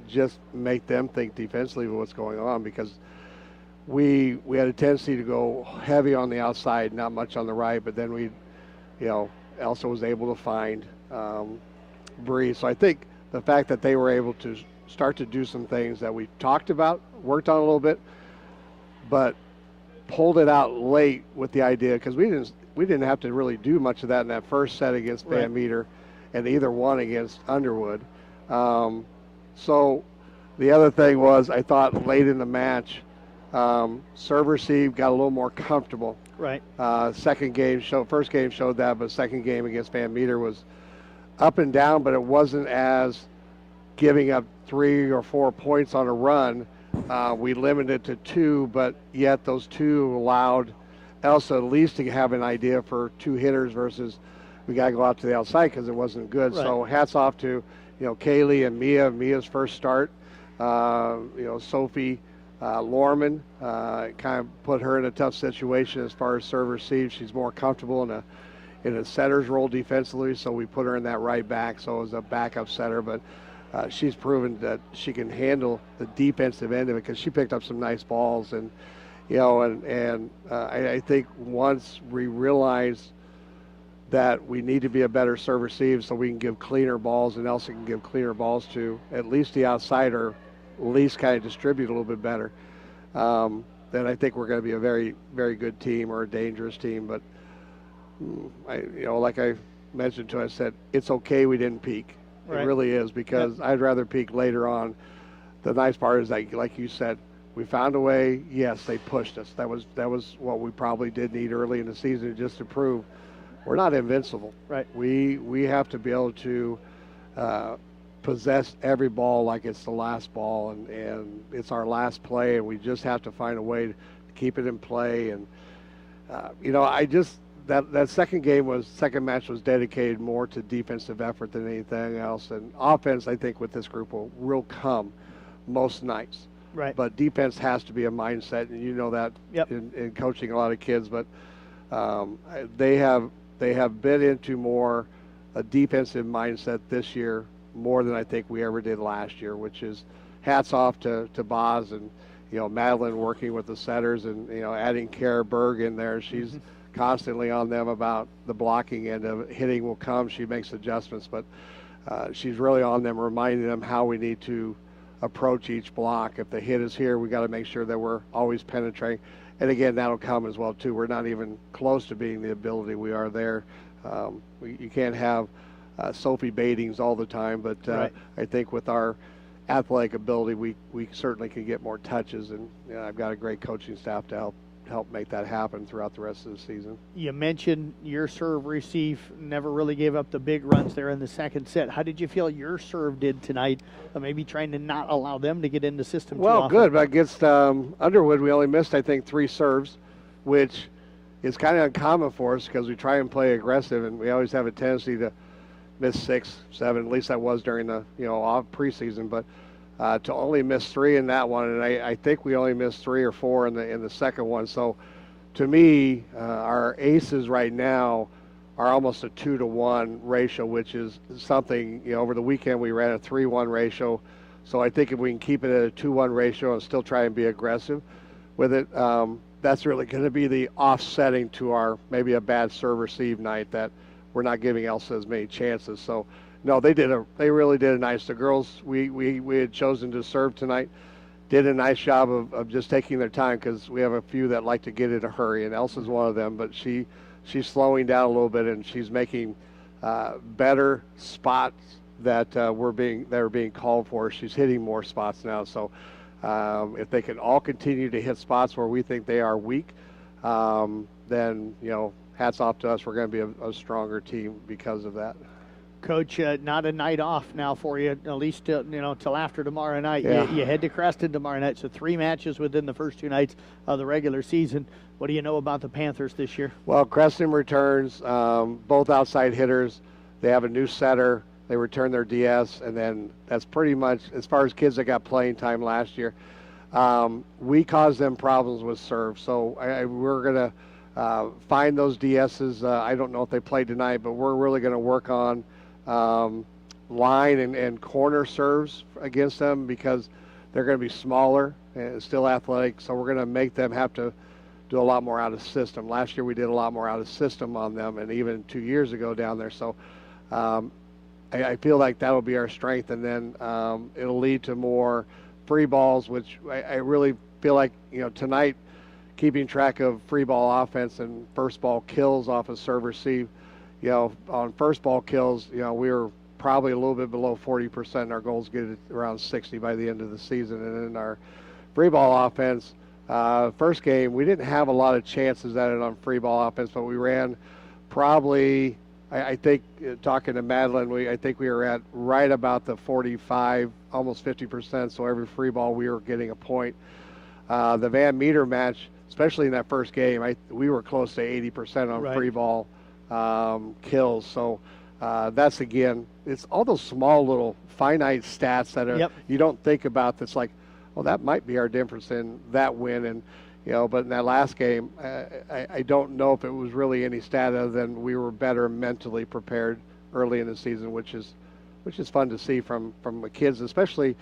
Speaker 18: just make them think defensively of what's going on, because we had a tendency to go heavy on the outside, not much on the right, but then Elsa was able to find Bree. So I think the fact that they were able to start to do some things that we talked about, worked on a little bit, but pulled it out late with the idea, because we didn't have to really do much of that in that first set against Van Meter, and either one against Underwood. So the other thing was, I thought late in the match, serve receive got a little more comfortable.
Speaker 2: Right.
Speaker 18: First game showed that, but second game against Van Meter was up and down, but it wasn't as giving up 3 or 4 points on a run. We limited to 2, but yet those 2 allowed Elsa at least to have an idea for 2 hitters versus we got to go out to the outside because it wasn't good. Right. So hats off to Kaylee and Mia's first start. Sophie Lorman kind of put her in a tough situation as far as serve receive. She's more comfortable in a setter's role defensively, so we put her in that right back, so as a backup setter. But she's proven that she can handle the defensive end of it because she picked up some nice balls. And I think once we realize that we need to be a better serve receive so we can give cleaner balls, and Elsa can give cleaner balls to at least the outsider, at least kind of distribute a little bit better, then I think we're going to be a very, very good team, or a dangerous team. But like I mentioned to, I said it's okay we didn't peak. Right. It really is, because I'd rather peak later on. The nice part is that, like you said, we found a way. Yes, they pushed us. That was what we probably did need early in the season, just to prove we're not invincible.
Speaker 2: Right.
Speaker 18: We have to be able to possess every ball like it's the last ball, and it's our last play, and we just have to find a way to keep it in play. And that second match was dedicated more to defensive effort than anything else. And offense, I think, with this group will come most nights.
Speaker 2: Right.
Speaker 18: But defense has to be a mindset, and you know that in coaching a lot of kids. But they have been into more a defensive mindset this year, more than I think we ever did last year, which is hats off to Boz and Madeline working with the setters, and adding Kara Berg in there. She's constantly on them about the blocking end of it. Hitting will come. She makes adjustments, but she's really on them, reminding them how we need to approach each block. If the hit is here, we got to make sure that we're always penetrating. And again, that'll come as well too. We're not even close to being the ability we are there. You can't have Sophie Batings all the time, but
Speaker 2: right.
Speaker 18: I think with our athletic ability, we certainly can get more touches, and I've got a great coaching staff to help make that happen throughout the rest of the season.
Speaker 2: You mentioned your serve receive never really gave up the big runs there in the second set. How did you feel your serve did tonight, maybe trying to not allow them to get in the system too often?
Speaker 18: Good, but against Underwood, we only missed, I think, 3 serves, which is kind of uncommon for us because we try and play aggressive, and we always have a tendency to miss 6, 7, at least that was during the off preseason. But to only miss 3 in that one, and I think we only missed 3 or 4 in the second one. So to me, our aces right now are almost a 2-to-1 ratio, which is something, over the weekend we ran a 3-1 ratio. So I think if we can keep it at a 2-1 ratio and still try and be aggressive with it, that's really going to be the offsetting to our maybe a bad serve receive night, that we're not giving Elsa as many chances. So no, they really did a nice. The girls we had chosen to serve tonight did a nice job of just taking their time, because we have a few that like to get in a hurry, and Elsa's one of them. But she's slowing down a little bit, and she's making better spots that are being called for. She's hitting more spots now. So if they can all continue to hit spots where we think they are weak, then hats off to us. We're going to be a stronger team because of that.
Speaker 2: Coach, not a night off now for you, at least till after tomorrow night.
Speaker 18: Yeah.
Speaker 2: You head to Creston tomorrow night, so 3 matches within the first 2 nights of the regular season. What do you know about the Panthers this year?
Speaker 18: Well, Creston returns, both outside hitters. They have a new setter. they return their DS, and then that's pretty much as far as kids that got playing time last year. We caused them problems with serve, so we're going to find those DSs. I don't know if they played tonight, but we're really going to work on line and corner serves against them because they're going to be smaller and still athletic, so we're going to make them have to do a lot more out of system. Last year we did a lot more out of system on them, and even 2 years ago down there. So I feel like that'll be our strength, and then it'll lead to more free balls, which I really feel like, tonight, keeping track of free ball offense and first ball kills off of serve receive. On first ball kills, we were probably a little bit below 40%. Our goals get it around 60 by the end of the season. And in our free ball offense, first game, we didn't have a lot of chances at it on free ball offense, but we ran probably, I think, talking to Madeline, I think we were at right about the 45, almost 50%. So every free ball we were getting a point. The Van Meter match, especially in that first game, we were close to 80% on free ball kills. So that's, again, it's all those small little finite stats that are you don't think about. That's like, well, that might be our difference in that win. And but in that last game, I don't know if it was really any stat other than we were better mentally prepared early in the season, which is fun to see from the kids, especially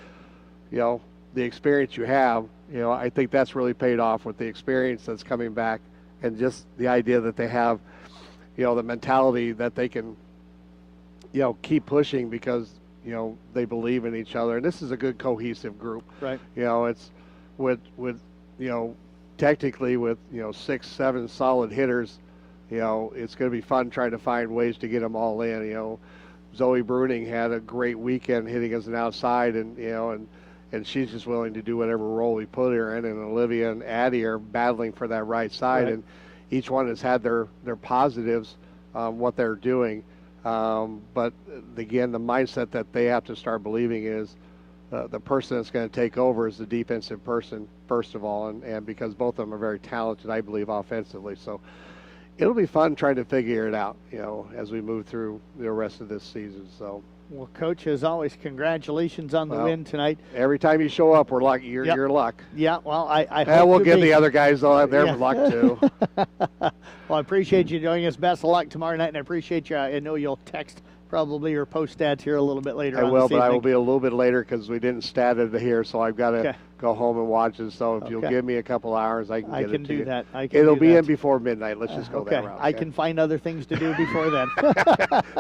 Speaker 18: the experience you have. I think that's really paid off with the experience that's coming back, and just the idea that they have the mentality that they can keep pushing because they believe in each other, and this is a good cohesive group.
Speaker 2: Right.
Speaker 18: It's with technically with 6-7 solid hitters, it's going to be fun trying to find ways to get them all in. Zoe Bruning had a great weekend hitting as an outside, and she's just willing to do whatever role we put her in. And Olivia and Addie are battling for that right side, and each one has had their positives, what they're doing. But again, the mindset that they have to start believing is the person that's going to take over is the defensive person, first of all, and because both of them are very talented, I believe, offensively. So it'll be fun trying to figure it out, as we move through the rest of this season. So.
Speaker 2: Well, Coach, as always, congratulations on the win tonight.
Speaker 18: Every time you show up, we're like, your luck.
Speaker 2: Yeah, well, I
Speaker 18: hope we'll give the other guys their luck, too.
Speaker 2: Well, I appreciate you doing us. Best of luck tomorrow night, and I appreciate you. I know you'll text probably or post stats here a little bit later.
Speaker 18: I will, but I will be a little bit later because we didn't stat it here, so I've got to go home and watch it. So if you'll give me a couple hours, I can get it to you.
Speaker 2: I can do that.
Speaker 18: It'll be in before midnight. Let's just go that route.
Speaker 2: I can find other things to do before then.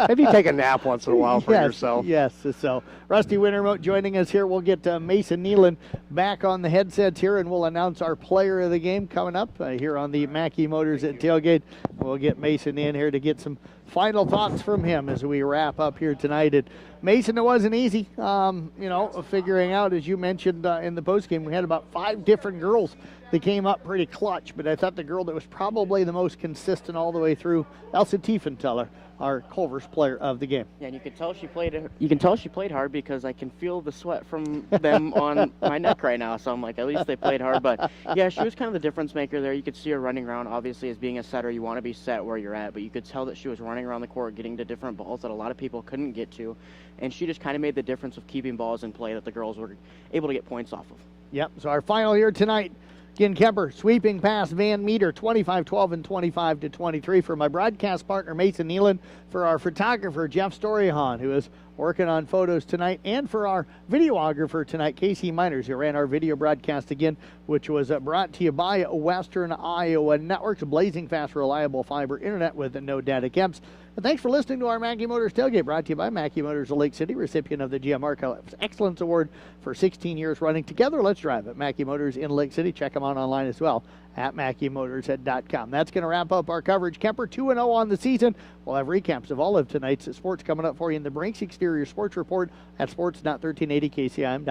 Speaker 18: Maybe take a nap once in a while for yourself.
Speaker 2: Yes. So Rusty Wintermote joining us here. We'll get Mason Nealon back on the headsets here, and we'll announce our player of the game coming up here on the Mackey Motors at Tailgate. We'll get Mason in here to get some final thoughts from him as we wrap up here tonight. And Mason, it wasn't easy, figuring out, as you mentioned in the postgame, we had about 5 different girls that came up pretty clutch, but I thought the girl that was probably the most consistent all the way through, Elsa Tiefenthaler, our Culver's player of the game.
Speaker 3: Yeah, and you can tell she played hard because I can feel the sweat from them on my neck right now. So I'm like, at least they played hard. But yeah, she was kind of the difference maker there. You could see her running around. Obviously, as being a setter, you want to be set where you're at, but you could tell that she was running around the court, getting to different balls that a lot of people couldn't get to, and she just kind of made the difference of keeping balls in play that the girls were able to get points off of.
Speaker 2: Yep. So our final here tonight. Again, Kuemper sweeping past Van Meter 25-12 and 25-23. For my broadcast partner, Mason Nealon. For our photographer, Jeff Storyhan, who is working on photos tonight. And for our videographer tonight, Casey Miners, who ran our video broadcast again, which was brought to you by Western Iowa Networks, blazing fast, reliable fiber internet with no data caps. And thanks for listening to our Mackey Motors Tailgate, brought to you by Mackey Motors of Lake City, recipient of the GM Marco Excellence Award for 16 years running. Together, let's drive at Mackey Motors in Lake City. Check them out online as well at MackeyMotors.com. That's going to wrap up our coverage. Kuemper 2-0 on the season. We'll have recaps of all of tonight's sports coming up for you in the Brinks Exterior Sports Report at sports.1380kcim.com.